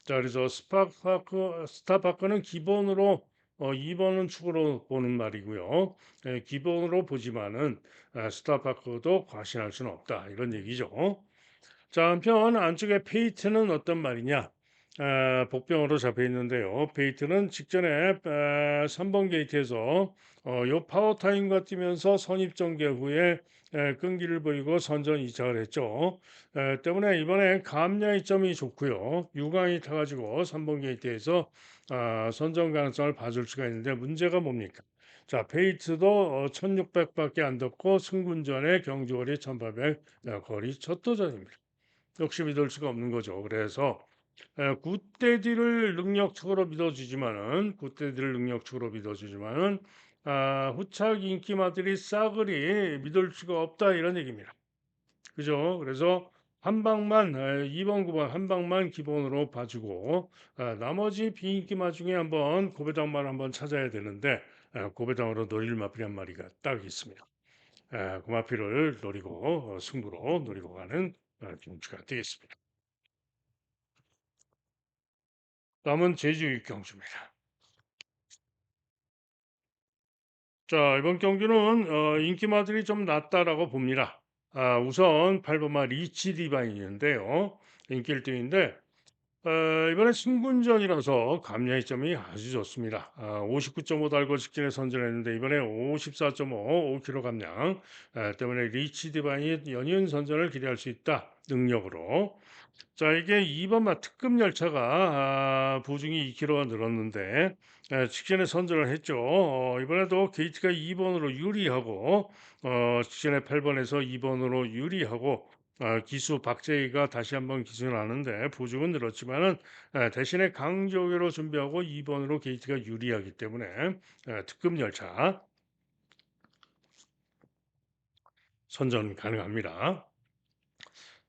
자, 그래서 스타파크는 기본으로 2번은 축으로 보는 말이고요. 기본으로 보지만은 스타파크도 과신할 수는 없다 이런 얘기죠. 자, 한편 안쪽에 페이트는 어떤 말이냐? 복병으로 잡혀 있는데요. 페이트는 직전에 3번 게이트에서 요 파워타임과 뛰면서 선입전개 후에 끈기를 보이고 선전 2착을 했죠. 때문에 이번에 감량이 점이 좋고요. 유광이 타가지고 3번 게이트에서 선전 가능성을 봐줄 수가 있는데 문제가 뭡니까? 자, 페이트도 1600밖에 안 뒀고 승군전에 경주거리 1800 거리 첫 도전입니다. 역시 믿을 수가 없는 거죠. 그래서 굿데디를 능력적으로 믿어주지만은 굿데디를 능력적으로 믿어주지만은 후착 인기마들이 싸그리 믿을 수가 없다 이런 얘기입니다. 그죠? 그래서 한 방만 2번, 9번 한 방만 기본으로 봐주고 나머지 비인기마 중에 한번 고배당만 한번 찾아야 되는데 고배당으로 노릴 마필이 한 마리가 딱 있습니다. 그 마필을 노리고 승부로 노리고 가는 경주가 되겠습니다. 다음은 제주 육경주입니다. 자, 이번 경주는 인기마들이 좀 낮다라고 봅니다. 우선 8번마 리치 디바인인데요. 인기 1등인데 이번에 승분전이라서 감량의 점이 아주 좋습니다. 59.5 달고 직전에 선전했는데 이번에 54.5 5kg 감량 때문에 리치 디바인이 연이은 선전을 기대할 수 있다. 능력으로. 자, 이게 2번마 특급 열차가 보증이 2km가 늘었는데 직전에 선전을 했죠. 이번에도 게이트가 2번으로 유리하고 직전에 8번에서 2번으로 유리하고 기수 박재희가 다시 한번 기승을 하는데 보증은 늘었지만은 대신에 강조계로 준비하고 2번으로 게이트가 유리하기 때문에 특급 열차 선전 가능합니다.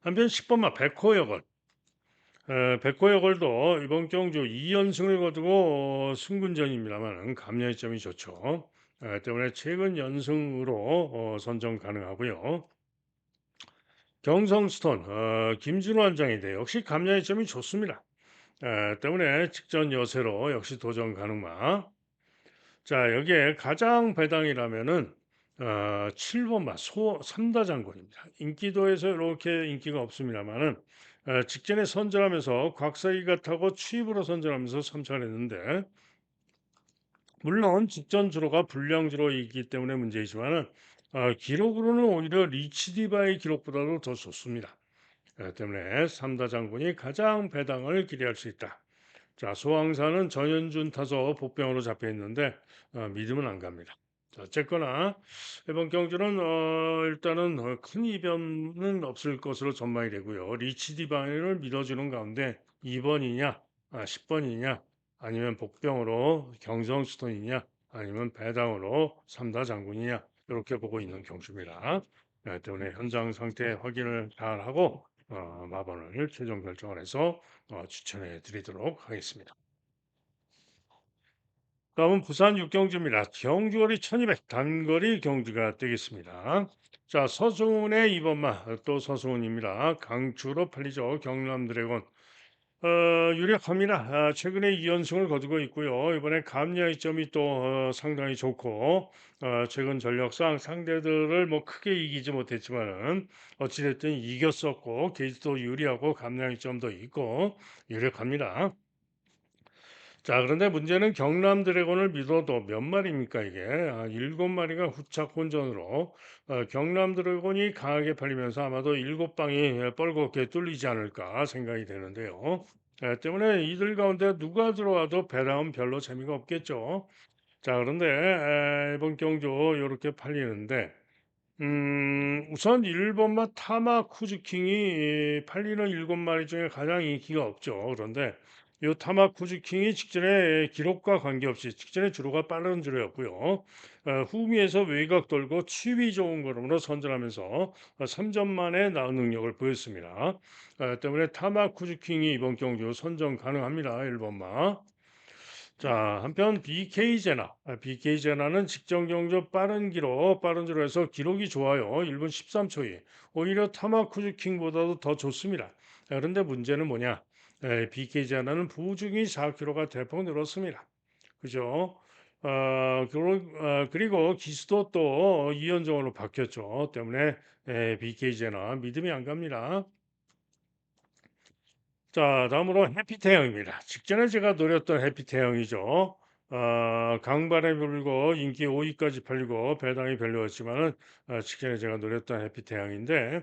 한편 10번마 백호역은 백호여걸도 이번 경주 2연승을 거두고 승군전입니다만 감량의 점이 좋죠. 때문에 최근 연승으로 선정 가능하고요. 경성스톤 김준호 원장인데 역시 감량의 점이 좋습니다. 때문에 직전 여세로 역시 도전 가능마. 자 여기에 가장 배당이라면은 7 번마 소 삼다 장군입니다. 인기도에서 이렇게 인기가 없습니다마는 직전에 선전하면서 곽서기가 타고 취입으로 선전하면서 선착을 했는데 물론 직전 주로가 불량주로이기 때문에 문제이지만은 기록으로는 오히려 리치 디바의 기록보다도 더 좋습니다. 때문에 삼다 장군이 가장 배당을 기대할 수 있다. 자, 소왕사는 전현준 타서 복병으로 잡혀 있는데 믿음은 안 갑니다. 자, 어쨌거나 이번 경주는 일단은 큰 이변은 없을 것으로 전망이 되고요. 리치 디바인을 믿어주는 가운데 2번이냐, 10번이냐, 아니면 복병으로 경성스톤이냐, 아니면 배당으로 삼다 장군이냐 이렇게 보고 있는 경주입니다. 때문에 현장 상태 확인을 잘 하고 마번을 최종 결정을 해서 추천해 드리도록 하겠습니다. 다음은 부산 육경주입니다. 경주거리 1200 단거리 경주가 되겠습니다. 자, 서승훈의 이번마 또 서승훈입니다. 강추로 팔리죠. 경남 드래곤. 유력합니다. 최근에 2연승을 거두고 있고요. 이번에 감량의 점이 또 상당히 좋고 최근 전력상 상대들을 뭐 크게 이기지 못했지만은 어찌됐든 이겼었고 게이트도 유리하고 감량의 점도 있고 유력합니다. 자, 그런데 문제는 경남 드래곤을 믿어도 몇 마리입니까, 이게? 7마리가 후착 혼전으로 경남 드래곤이 강하게 팔리면서 아마도 7방이 뻘겋게 뚫리지 않을까 생각이 되는데요. 때문에 이들 가운데 누가 들어와도 배당은 별로 재미가 없겠죠. 자, 그런데 이번 경주 이렇게 팔리는데 우선 일본마 타마 쿠즈킹이 팔리는 7마리 중에 가장 인기가 없죠. 그런데 이 타마 쿠즈킹이 직전에 기록과 관계없이 직전에 주로가 빠른 주로였고요. 후미에서 외곽 돌고 치위 좋은 걸음으로 선전하면서 3점 만에 나은 능력을 보였습니다. 때문에 타마 쿠즈킹이 이번 경주 선정 가능합니다. 1번마. 자, 한편 BK 제나는 직전 경주 빠른 기로 해서 기록이 좋아요. 1분 13초이. 오히려 타마쿠즈 킹보다도 더 좋습니다. 그런데 문제는 뭐냐? BK 제나는 부중이 4kg가 대폭 늘었습니다. 그죠? 그리고 기수도 또 이연정으로 바뀌었죠. 때문에 BK 제나 믿음이 안 갑니다. 자, 다음으로 해피태양입니다. 직전에 제가 노렸던 해피태양이죠. 강발에 불고 인기 5위까지 팔리고 배당이 별로였지만은 직전에 제가 노렸던 해피태양인데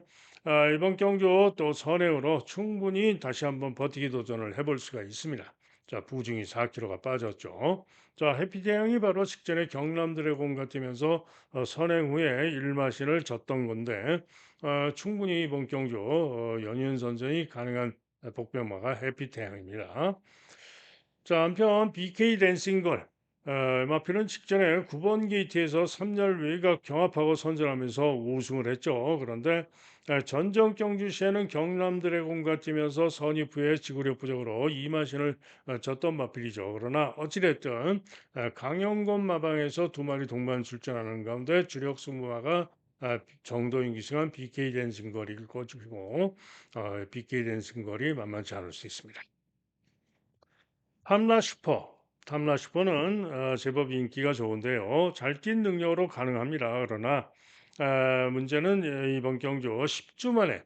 이번 경주 또 선행으로 충분히 다시 한번 버티기 도전을 해볼 수가 있습니다. 자, 부중이 4kg가 빠졌죠. 자, 해피태양이 바로 직전에 경남 드래곤 같으면서 선행 후에 일마신을 졌던 건데 충분히 이번 경주 연이은 선전이 가능한 복병마가 해피태양입니다. 자, 한편 BK 댄싱걸 마필은 직전에 9번 게이트에서 3열 외곽 경합하고 선전하면서 우승을 했죠. 그런데 전정 경주 시에는 경남 드래곤과 뛰면서 선입 후에 지구력 부족으로 이마신을 졌던 마필이죠. 그러나 어찌됐든 강영권 마방에서 두 마리 동반 출전하는 가운데 주력 승무화가 정도인 기승한 BK 댄싱거리를 거주고 BK 댄싱거리 만만치 않을 수 있습니다. 탐라 슈퍼. 탐라 슈퍼는 제법 인기가 좋은데요. 잘 뛴 능력으로 가능합니다. 그러나 문제는 이번 경주 10주 만에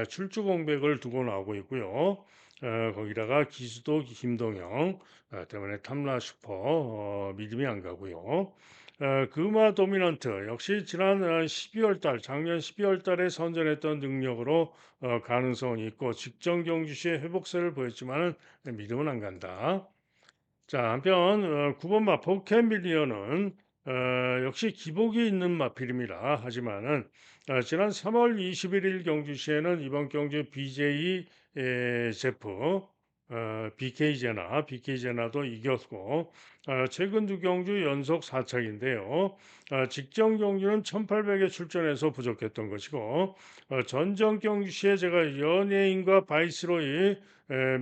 출주 공백을 두고 나오고 있고요. 거기다가 기수도 김동영 때문에 탐라 슈퍼 믿음이 안 가고요. 금화 도미넌트 역시 지난 12월 달 작년 12월 달에 선전했던 능력으로 가능성이 있고 직전 경주 시에 회복세를 보였지만은 믿음은 안 간다. 자, 한편 9번마 포켓밀리언은 역시 기복이 있는 마필입니다. 하지만은 지난 3월 21일 경주 시에는 이번 경주 BJ 제프 BK 제나도 이겼고 최근 두 경주 연속 4착인데요. 직전 경주는 1800에 출전해서 부족했던 것이고 전정 경주 시에 제가 연예인과 바이스로이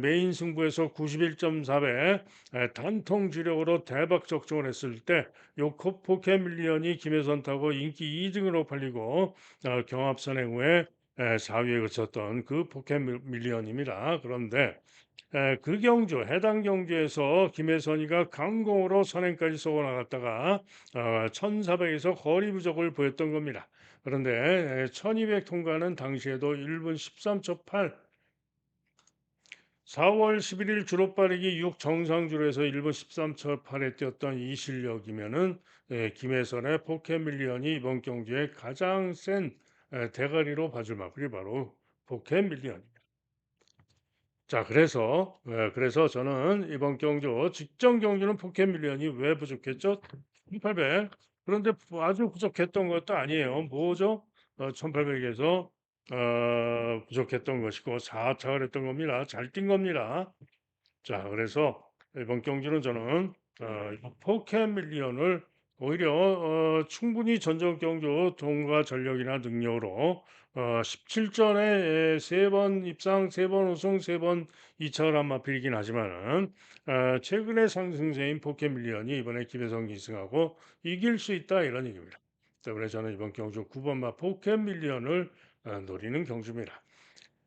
메인 승부에서 91.4배 단통 주력으로 대박 적중을 했을 때 요코 포켓밀리언이 김혜선 타고 인기 2등으로 팔리고 경합선행 후에 4위에 그쳤던 그 포켓밀리언입니다. 그런데 그 경주 해당 경주에서 김혜선이가 강공으로 선행까지 쏘고 나갔다가 1400에서 거리 부족을 보였던 겁니다. 그런데 1200 통과는 당시에도 1분 13초 8, 4월 11일 주로 빠르기 6 정상주로에서 1분 13초 8에 뛰었던 이 실력이면은 김혜선의 포켓밀리언이 이번 경주에 가장 센 대가리로 봐줄 만큼이 바로 포켓밀리언. 그래서 저는 이번 경주 직전 경주는 포켓 밀리언이 왜 부족했죠? 1800. 그런데 아주 부족했던 것도 아니에요. 뭐죠? 1800에서 부족했던 것이고 4차를 했던 겁니다. 잘 뛴 겁니다. 자, 그래서 이번 경주는 저는 포켓 밀리언을 오히려 충분히 전적 경주 동과 전력이나 능력으로 17전에 3번 입상, 3번 우승, 3번 2차를 한 마필이긴 하지만은 최근의 상승세인 포켓 밀리언이 이번에 김혜성 기승하고 이길 수 있다 이런 얘기입니다. 때문에 저는 이번 경주 9번마 포켓 밀리언을 노리는 경주입니다.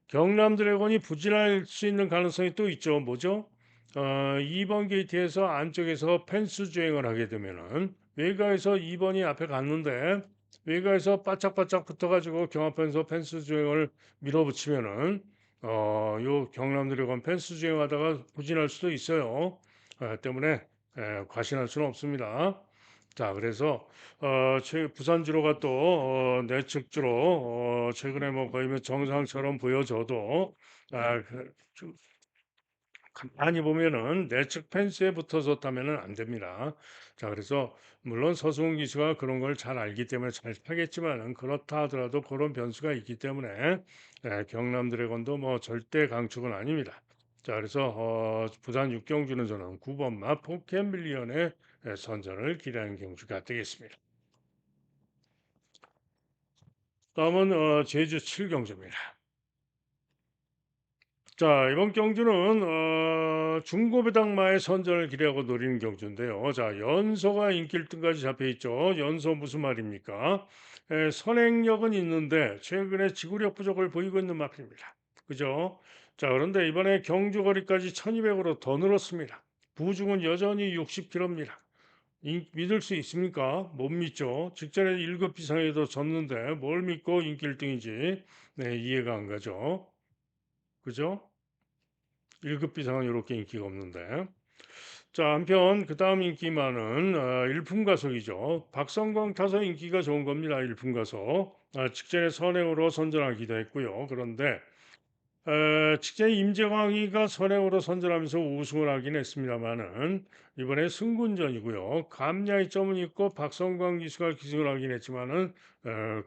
경남 드래곤이 부진할 수 있는 가능성이 또 있죠. 뭐죠? 2번 게이트에서 안쪽에서 펜스 주행을 하게 되면은 외곽에서 2번이 앞에 갔는데 외곽에서 바짝바짝 붙어가지고 경합편에서 펜스 주행을 밀어붙이면은 요 경남 드래곤 펜스 주행하다가 부진할 수도 있어요. 때문에 과신할 수는 없습니다. 자, 그래서 부산주로가 또 내측주로 최근에 뭐 거의 뭐 정상처럼 보여져도 좀 가만히 보면은 내측 펜스에 붙어섰다면은 안 됩니다. 자, 그래서 물론 서승훈 기수가 그런 걸 잘 알기 때문에 잘 타겠지만은 그렇다 하더라도 그런 변수가 있기 때문에 경남 드래곤도 뭐 절대 강축은 아닙니다. 자, 그래서 부산 육경주는 저는 9번마 포켓 밀리언의 선전을 기대하는 경주가 되겠습니다. 다음은 제주 7경주입니다. 자, 이번 경주는 중고배당마의 선전을 기대하고 노리는 경주인데요. 자, 연소가 인기 1등까지 잡혀 있죠. 연소 무슨 말입니까? 선행력은 있는데 최근에 지구력 부족을 보이고 있는 마필입니다. 그죠? 자, 그런데 이번에 경주 거리까지 1200으로 더 늘었습니다. 부중은 여전히 60km입니다. 믿을 수 있습니까? 못 믿죠. 직전에 1급 비상에도 졌는데 뭘 믿고 인기 1등이지? 네, 이해가 안 가죠. 그죠? 1급 비상은 이렇게 인기가 없는데. 자, 한편 그 다음 인기 많은 일품가속이죠. 박성광 타서 인기가 좋은 겁니다. 일품가속. 직전에 선행으로 선전하기도 했고요. 그런데 직전에 임재광이가 선행으로 선전하면서 우승을 하긴 했습니다만은 이번에 승군전이고요. 감야의 점은 있고 박성광 기수가 기승을 하긴 했지만은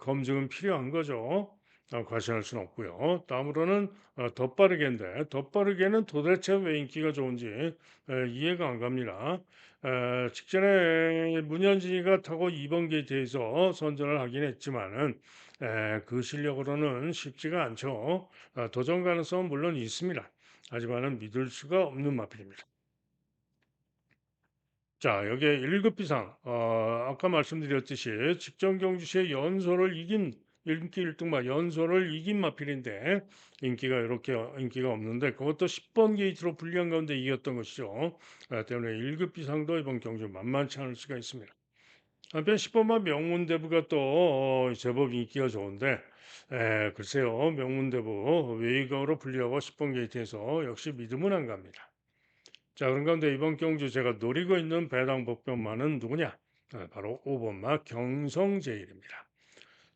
검증은 필요한 거죠. 과신할 수는 없고요. 다음으로는 더 빠르게인데 더 빠르게는 도대체 왜 인기가 좋은지 이해가 안 갑니다. 직전에 문현진이가 타고 2번 게이트에서 선전을 하긴 했지만은 그 실력으로는 쉽지가 않죠. 도전 가능성은 물론 있습니다. 하지만은 믿을 수가 없는 마필입니다. 자, 여기에 1급 비상. 아까 말씀드렸듯이 직전 경주시에 연소를 이긴 인기 1등마 연소를 이긴 마필인데 인기가 이렇게 인기가 없는데 그것도 10번 게이트로 불리한 가운데 이겼던 것이죠. 때문에 1급 비상도 이번 경주 만만치 않을 수가 있습니다. 한편 10번만 명문대부가 또 제법 인기가 좋은데 글쎄요 명문대부 외곽으로 분리하고 10번 게이트에서 역시 믿음은 안 갑니다. 자, 그런 가운데 이번 경주 제가 노리고 있는 배당 복병마는 누구냐? 바로 5번마 경성제일입니다.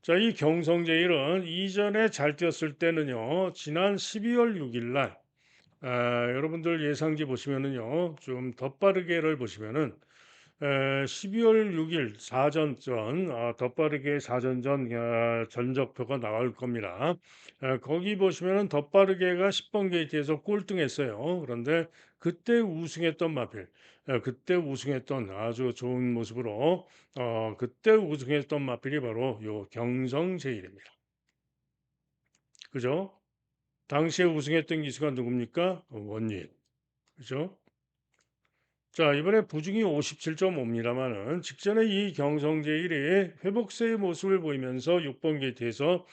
자, 이 경성제일은 이전에 잘 뛰었을 때는요 지난 12월 6일 날 여러분들 예상지 보시면은요 좀 더 빠르게를 보시면은 12월 6일 사전전 더 빠르게 사전전 전적표가 나올 겁니다. 거기 보시면은 더 빠르게가 10번 게이트에서 꼴등했어요. 그런데 그때 우승했던 마필, 그때 우승했던 아주 좋은 모습으로 그때 우승했던 마필이 바로 요 경성제일입니다. 그죠? 당시에 우승했던 기수가 누굽니까? 원유일. 그죠? 자, 이번에 부중이 57.5입니다만은 직전에 이 경성제일이 회복세의 모습을 보이면서 6번 게이트에서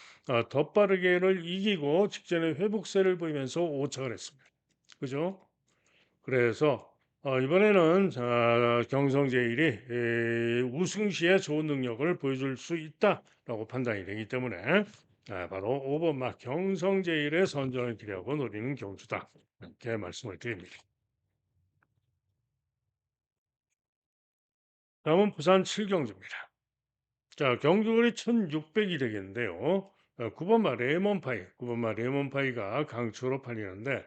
더 빠르게를 이기고 직전에 회복세를 보이면서 5착을 했습니다. 그죠? 그래서 이번에는 경성제일이 우승 시에 좋은 능력을 보여줄 수 있다라고 판단이 되기 때문에 바로 5번 막 경성제일의 선전을 기대하고 노리는 경주다. 이렇게 말씀을 드립니다. 다음은 부산 7경주입니다. 자, 경주거리 1600이 되겠는데요. 9번마 레몬파이, 9번마 레몬파이가 강추로 팔리는데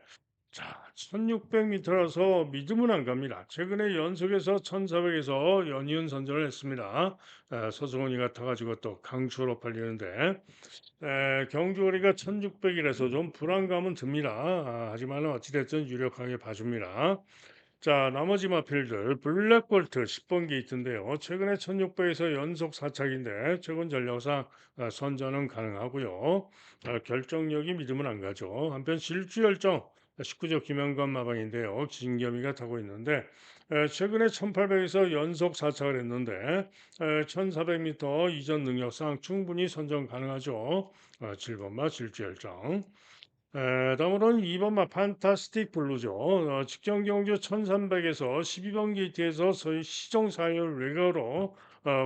자, 1600m라서 믿음은 안 갑니다. 최근에 연속해서 1400에서 연이은 선전을 했습니다. 서승원이가 타가지고 또 강추로 팔리는데 경주거리가 1600이라서 좀 불안감은 듭니다. 하지만 어찌됐든 유력하게 봐줍니다. 자, 나머지 마필들 블랙볼트 10번 게이트인데요. 최근에 1600에서 연속 사착인데 최근 전력상 선전은 가능하고요. 결정력이 믿으면 안 가죠. 한편 실주열정 19조 김영건 마방인데요. 진겸이가 타고 있는데 최근에 1800에서 연속 사착을 했는데 1400m 이전 능력상 충분히 선전 가능하죠. 7번마 실주열정. 다음으로는 2번마 판타스틱 블루죠. 직전 경주 1300에서 12번 게이트에서 소위 시정 사율 외곽으로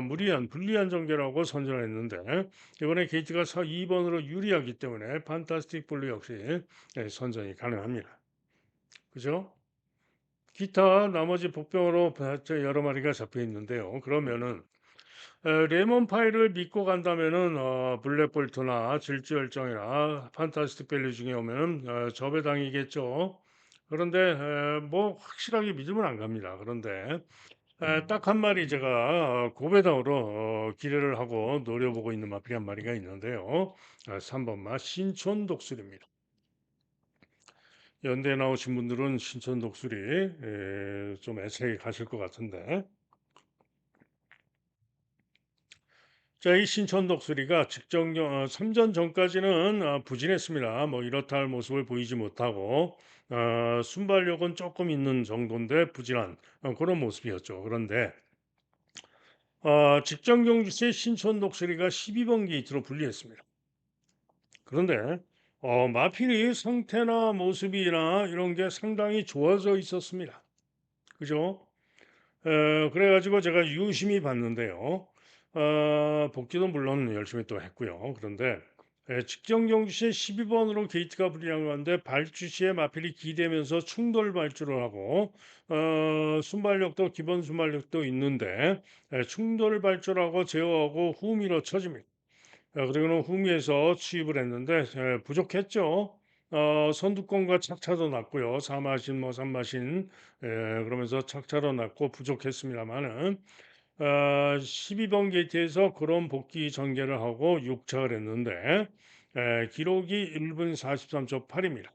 무리한 불리한 전개라고 선전했는데 이번에 게이트가 2번으로 유리하기 때문에 판타스틱 블루 역시 선전이 가능합니다. 그죠? 기타 나머지 복병으로 여러 마리가 잡혀 있는데요. 그러면은 레몬 파이를 믿고 간다면은 블랙볼트나 질주열정이나 판타스틱 밸리 중에 오면은 저배당이겠죠. 그런데 뭐 확실하게 믿으면 안 갑니다. 그런데 딱 한 마리 제가 고배당으로 기대를 하고 노려보고 있는 마필이 한 마리가 있는데요. 3번마 신촌 독수리입니다. 연대 나오신 분들은 신촌 독수리 좀 애착이 가실 것 같은데 자, 이 신촌 독수리가 직전 3전 전까지는 부진했습니다. 뭐 이렇다 할 모습을 보이지 못하고 순발력은 조금 있는 정도인데 부진한 그런 모습이었죠. 그런데 직전 경주세 신촌 독수리가 12번 게이트로 분리했습니다. 그런데 마필이 상태나 모습이나 이런 게 상당히 좋아져 있었습니다. 그죠? 그래가지고 제가 유심히 봤는데요. 복귀도 물론 열심히 또 했고요. 그런데 직전 경주시에 12번으로 게이트가 불리한 건데 발주시에 마필이 기대면서 충돌 발주를 하고 순발력도 기본 순발력도 있는데 충돌 발주하고 제어하고 후미로 쳐집니다. 그리고는 후미에서 취입을 했는데 부족했죠. 선두권과 착차도 났고요. 4마신 뭐 3마신 그러면서 착차도 났고 부족했습니다만은 12번 게이트에서 그런 복귀 전개를 하고 6착을 했는데 기록이 1분 43초 8입니다.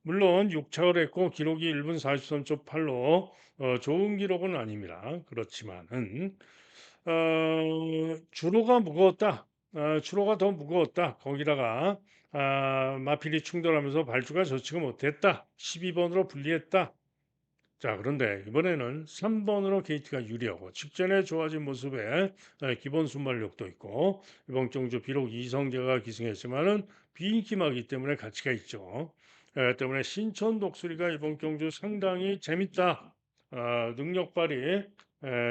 물론 6착을 했고 기록이 1분 43초 8로 좋은 기록은 아닙니다. 그렇지만은 주로가 무거웠다. 주로가 더 무거웠다. 거기다가 마필이 충돌하면서 발주가 좋지가 못했다. 12번으로 분리했다. 자, 그런데 이번에는 3번으로 게이트가 유리하고 직전에 좋아진 모습에 기본 순발력도 있고 이번 경주 비록 이성재가 기승했지만은 비인기마기 때문에 가치가 있죠. 때문에 신촌 독수리가 이번 경주 상당히 재밌다. 능력 발휘,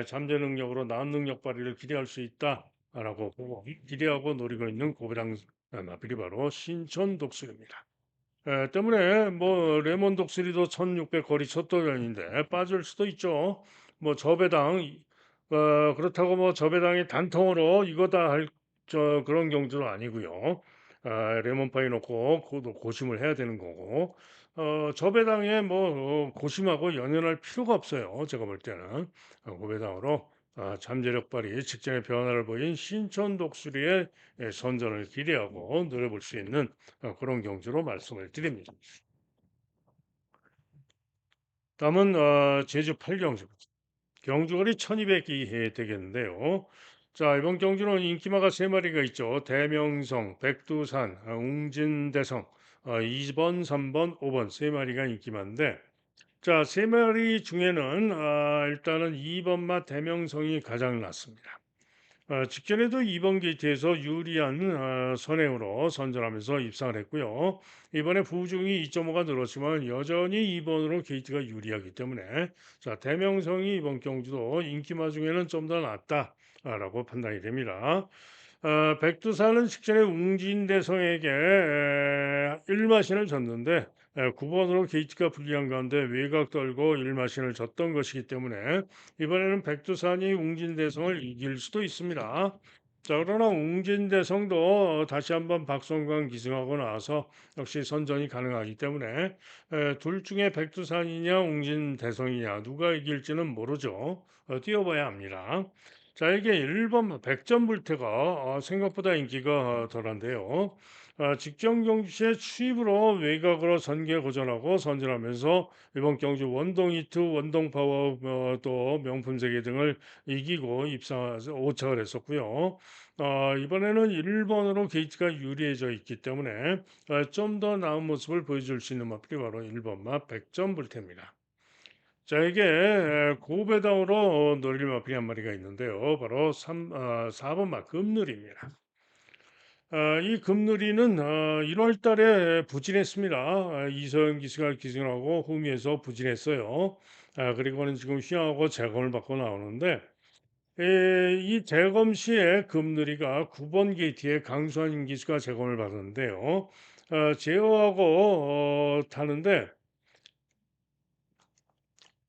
잠재 능력으로 나은 능력 발휘를 기대할 수 있다라고 보고 기대하고 노리고 있는 고배당 마필이 바로 신촌 독수리입니다. 때문에 뭐 레몬 독수리도 1600 거리 쳤도전인데 빠질 수도 있죠. 뭐 저배당 그렇다고 뭐 저배당이 단통으로 이거다 할 그런 경주는 아니고요. 레몬파이 놓고 고심을 해야 되는 거고 저배당에 뭐 고심하고 연연할 필요가 없어요. 제가 볼 때는 고배당으로 잠재력 발휘 직전에 변화를 보인 신촌 독수리의 선전을 기대하고 노려볼 수 있는 그런 경주로 말씀을 드립니다. 다음은 제주 8경주. 경주거리 1200이 되겠는데요. 자, 이번 경주는 인기마가 세 마리가 있죠. 대명성, 백두산, 웅진대성, 2번, 3번, 5번 세 마리가 인기마인데 자, 세 마리 중에는 일단은 2번마 대명성이 가장 낫습니다. 직전에도 2번 게이트에서 유리한 선행으로 선전하면서 입상을 했고요. 이번에 부중이 2.5가 늘었지만 여전히 2번으로 게이트가 유리하기 때문에 자, 대명성이 이번 경주도 인기마 중에는 좀 더 낫다라고 판단이 됩니다. 백두산은 직전에 웅진대성에게 1마신을 졌는데 9번으로 게이트가 불리한 가운데 외곽 떨고 1마신을 졌던 것이기 때문에 이번에는 백두산이 웅진대성을 이길 수도 있습니다. 자, 그러나 웅진대성도 다시 한번 박성광 기승하고 나서 역시 선전이 가능하기 때문에 둘 중에 백두산이냐 웅진대성이냐 누가 이길지는 모르죠. 뛰어봐야 합니다. 자, 이게 1번 백전불태가 생각보다 인기가 덜한데요. 직전 경주시에 추입으로 외곽으로 전개고전하고 선전하면서 이번 경주 원동이투, 원동파워 또 명품세계 등을 이기고 입상 5착을 했었고요. 이번에는 1번으로 게이트가 유리해져 있기 때문에 좀 더 나은 모습을 보여줄 수 있는 마필이 바로 1번 마 백전불태입니다. 자, 이게 고배당으로 노릴 마필이 한 마리가 있는데요. 바로 4번 마 금누리입니다. 이 금누리는 1월 달에 부진했습니다. 이서영 기수가 기승을 하고 후미에서 부진했어요. 그리고는 지금 휘하고 재검을 받고 나오는데 이 재검 시에 금누리가 9번 게이트에 강수환 기수가 재검을 받았는데요. 제어하고 타는데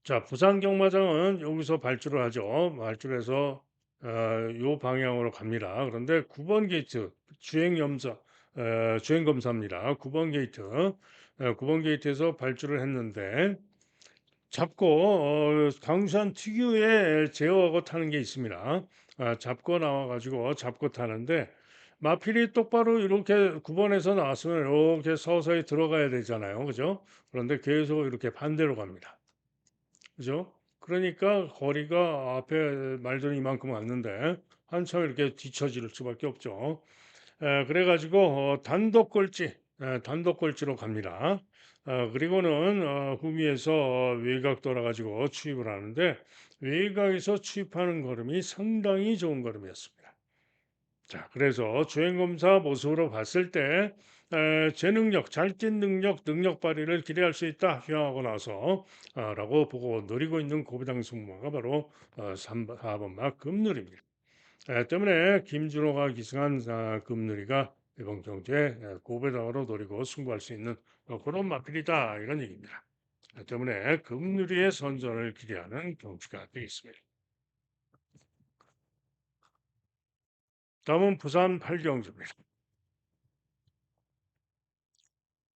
자, 부산 경마장은 여기서 발주를 하죠. 발주해서 요 방향으로 갑니다. 그런데 9번 게이트 주행 검사입니다. 9번 게이트 9번 게이트에서 발주를 했는데 잡고 강수한 특유의 제어하고 타는 게 있습니다. 잡고 나와가지고 잡고 타는데 마필이 똑바로 이렇게 9번에서 나왔으면 이렇게 서서히 들어가야 되잖아요. 그죠? 그런데 계속 이렇게 반대로 갑니다. 그죠? 그러니까 거리가 앞에 말들은 이만큼 왔는데 한참 이렇게 뒤처질 수밖에 없죠. 그래가지고 단독 꼴찌로 갑니다. 그리고는 후미에서 외곽 돌아가지고 추입을 하는데 외곽에서 추입하는 걸음이 상당히 좋은 걸음이었습니다. 자, 그래서 주행검사 모습으로 봤을 때 제 능력, 잘 뛴 능력 발휘를 기대할 수 있다. 휴양하고 나서 라고 보고 노리고 있는 고비당 승마가 바로 4번 막 금누리입니다. 때문에 김준호가 기승한 금누리가 이번 경주에 고배당으로 노리고 승부할 수 있는 그런 마필이다 이런 얘기입니다. 때문에 금누리의 선전을 기대하는 경주가 되겠습니다. 다음은 부산 8경주입니다.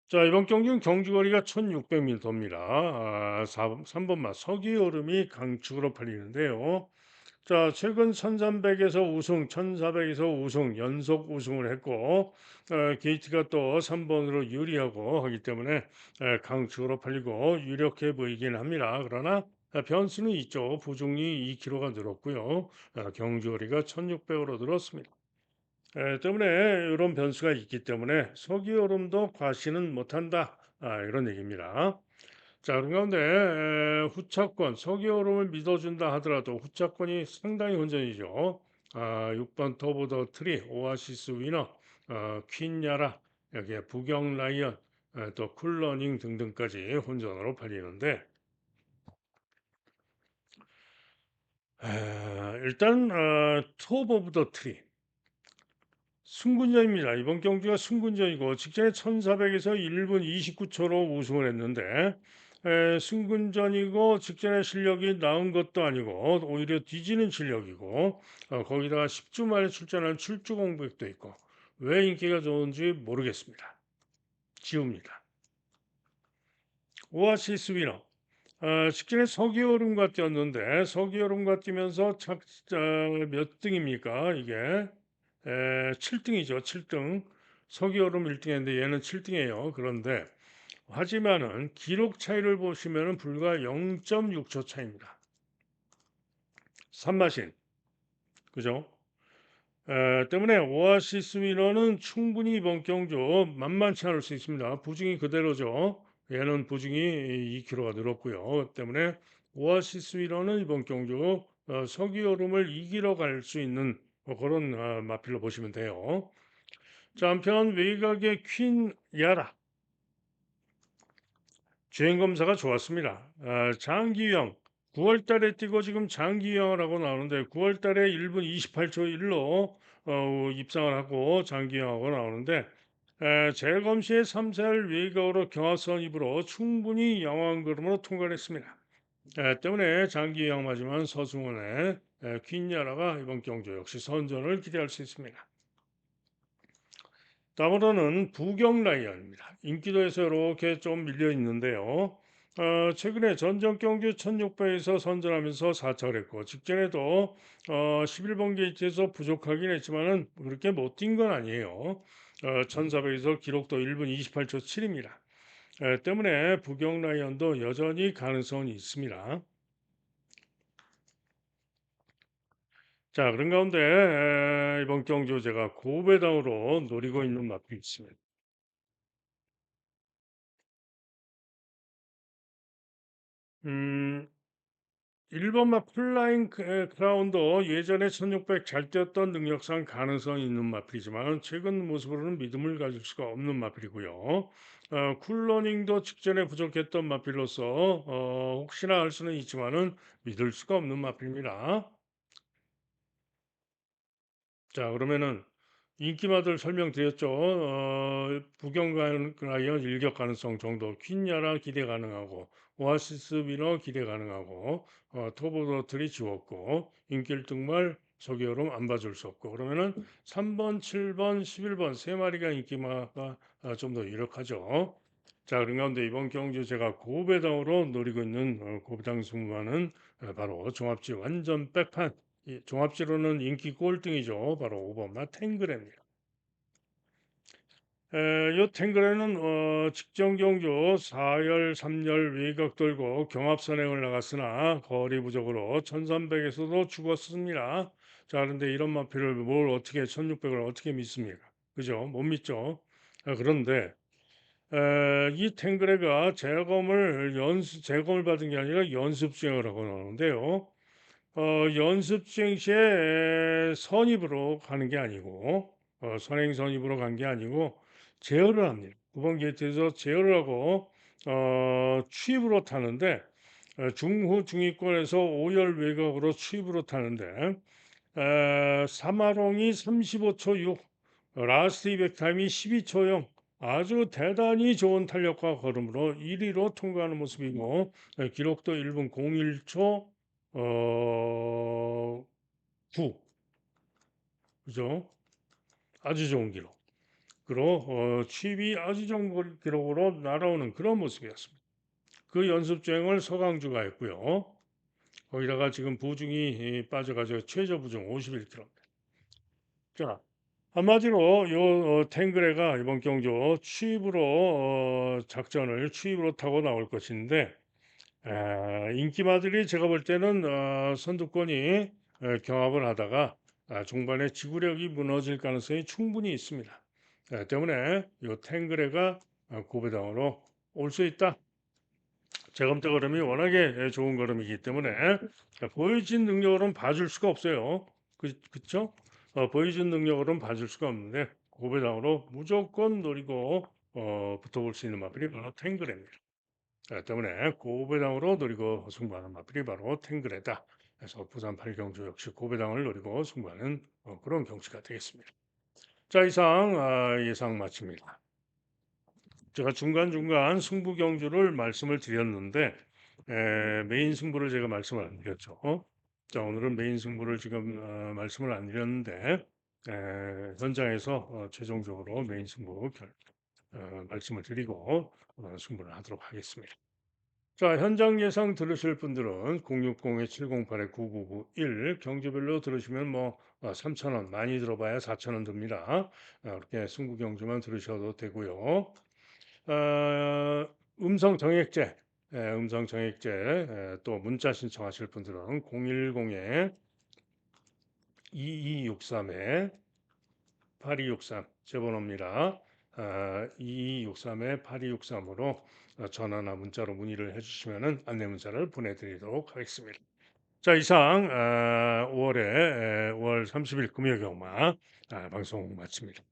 자, 이번 경기는 경주거리가 1600m입니다. 3번마 서기오름이 강축으로 팔리는데요. 자, 최근 1300에서 우승, 1400에서 우승, 연속 우승을 했고, 게이트가 또 3번으로 유리하고 하기 때문에 강축으로 팔리고 유력해 보이긴 합니다. 그러나 변수는 있죠. 부중이 2kg가 늘었고요. 경주거리가 1600으로 늘었습니다. 때문에 이런 변수가 있기 때문에 서기오름도 과시는 못한다. 이런 얘기입니다. 자, 그런 가운데 후차권, 서기오름을 믿어준다 하더라도 후차권이 상당히 혼전이죠. 6번 터보 더 트리, 오아시스 위너, 퀸야라, 여기에 부경 라이언, 또 쿨러닝 등등까지 혼전으로 팔리는데 일단 터보 오브 더 트리 승군전입니다. 이번 경기가 승군전이고 직전에 1400에서 1분 29초로 우승을 했는데 승군전이고 직전에 실력이 나은 것도 아니고 오히려 뒤지는 실력이고 거기다가 10주 만에 출전한 출주 공백도 있고 왜 인기가 좋은지 모르겠습니다. 지웁니다. 오아시스 위너 직전에 서기오름과 뛰었는데 서기오름과 뛰면서 몇 등입니까? 이게 7등이죠. 7등. 서기오름 1등했는데 얘는 7등이에요. 그런데 하지만은 기록 차이를 보시면은 불과 0.6초 차이입니다. 산마신. 그죠? 때문에 오아시스 위너는 충분히 이번 경주 만만치 않을 수 있습니다. 부중이 그대로죠. 얘는 부중이 2kg가 늘었고요. 때문에 오아시스 위너는 이번 경주 서기오름을 이기러 갈 수 있는 그런 마필로 보시면 돼요. 자, 한편 외곽의 퀸 야라 주행 검사가 좋았습니다. 장기영 9월 달에 뛰고 지금 장기영이라고 나오는데 9월 달에 1분 28초 1로 입상을 하고 장기영하고 나오는데 재검 시에 3살 외곽으로 경합선 입으로 충분히 양호한 걸음으로 통과를 했습니다. 때문에 장기영 맞으면 서승원의 퀸야라가 이번 경주 역시 선전을 기대할 수 있습니다. 다음으로는 부경 라이언입니다. 인기도에서 이렇게 좀 밀려 있는데요. 최근에 전적 경주 1600에서 선전하면서 4차를 했고 직전에도 11번 게이트에서 부족하긴 했지만은 그렇게 못 뛴 건 아니에요. 1400에서 기록도 1분 28초 7입니다. 때문에 부경 라이언도 여전히 가능성이 있습니다. 자, 그런 가운데 이번 경주 제가 고배당으로 노리고 있는 맛이 있습니다. 1번마 플라잉 크라운도 예전에 1600 잘 뛰었던 능력상 가능성이 있는 마필이지만 최근 모습으로는 믿음을 가질 수가 없는 마필이고요. 쿨러닝도 직전에 부족했던 마필로서 혹시나 할 수는 있지만은 믿을 수가 없는 마필입니다. 자, 그러면은 인기마들 설명드렸죠. 부경가이언 일격 가능성 정도, 퀸야라 기대 가능하고, 오아시스 위너 기대 가능하고, 토보더틀이 지웠고, 인길등말 저기여름 안 봐줄 수 없고, 그러면은 3번, 7번, 11번 세 마리가 인기마가 좀 더 유력하죠. 자, 그런 가운데 이번 경주 제가 고배당으로 노리고 있는 고배당 승부하는 바로 종합지 완전 백판 종합지로는 인기 꼴등이죠. 바로 5번마 탱그레입니다. 요 탱그레는 직전 경주 4열, 3열 외곽 돌고 경합 선행을 나갔으나 거리 부족으로 1300에서도 죽었습니다. 자, 그런데 이런 마필을 뭘 어떻게 1600을 어떻게 믿습니까? 그죠? 못 믿죠. 그런데 이 탱그레가 재검을 받은 게 아니라 연습 수행을 하고 나오는데요. 연습 수행 시에 선입으로 가는 게 아니고 선행 선입으로 간 게 아니고 제어를 합니다. 9번 게이트에서 제어를 하고 추입으로 타는데 중후 중위권에서 5열 외곽으로 추입으로 타는데 사마롱이 35초 6, 라스트 이백 타임이 12초 0. 아주 대단히 좋은 탄력과 걸음으로 1위로 통과하는 모습이고 기록도 1분 01초 9. 그죠? 아주 좋은 기록. 그리고 취입이 아주 좋은 기록으로 날아오는 그런 모습이었습니다. 그 연습 주행을 서강주가 했고요. 거기다가 지금 부중이 빠져가지고 최저 부중 51kg. 자, 한마디로 요 탱그레가 이번 경주 추입으로 타고 나올 것인데 인기마들이 제가 볼 때는 선두권이 경합을 하다가 중반에 지구력이 무너질 가능성이 충분히 있습니다. 때문에 요 탱그레가 고배당으로 올 수 있다. 재검토 걸음이 워낙에 좋은 걸음이기 때문에 보여진 능력으로는 봐줄 수가 없어요. 그쵸? 보여준 능력으로는 봐줄 수가 없는데 고배당으로 무조건 노리고 붙어볼 수 있는 마필이 바로 탱그레입니다. 때문에 고배당으로 노리고 승부하는 마필이 바로 탱그레다. 그래서 부산 팔경주 역시 고배당을 노리고 승부하는 그런 경치가 되겠습니다. 자, 이상 예상 마칩니다. 제가 중간중간 승부 경주를 말씀을 드렸는데 메인 승부를 제가 말씀을 안 드렸죠. 자, 오늘은 메인 승부를 지금 말씀을 안 드렸는데 현장에서 최종적으로 메인 승부 말씀을 드리고 승부를 하도록 하겠습니다. 자, 현장 예상 들으실 분들은 060-708-9991 경주별로 들으시면 뭐 3,000원 많이 들어봐야 4,000원 듭니다. 그렇게 승부 경주만 들으셔도 되고요. 음성 정액제, 음성 정액제 또 문자 신청하실 분들은 010에 2263에 8263 제 번호입니다. 2263에 8263으로 전화나 문자로 문의를 해주시면 안내 문자를 보내드리도록 하겠습니다. 자 이상 5월 30일 금요 경마 방송 마칩니다.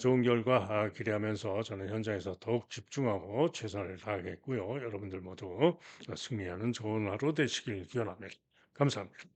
좋은 결과 기대하면서 저는 현장에서 더욱 집중하고 최선을 다하겠고요. 여러분들 모두 승리하는 좋은 하루 되시길 기원합니다. 감사합니다.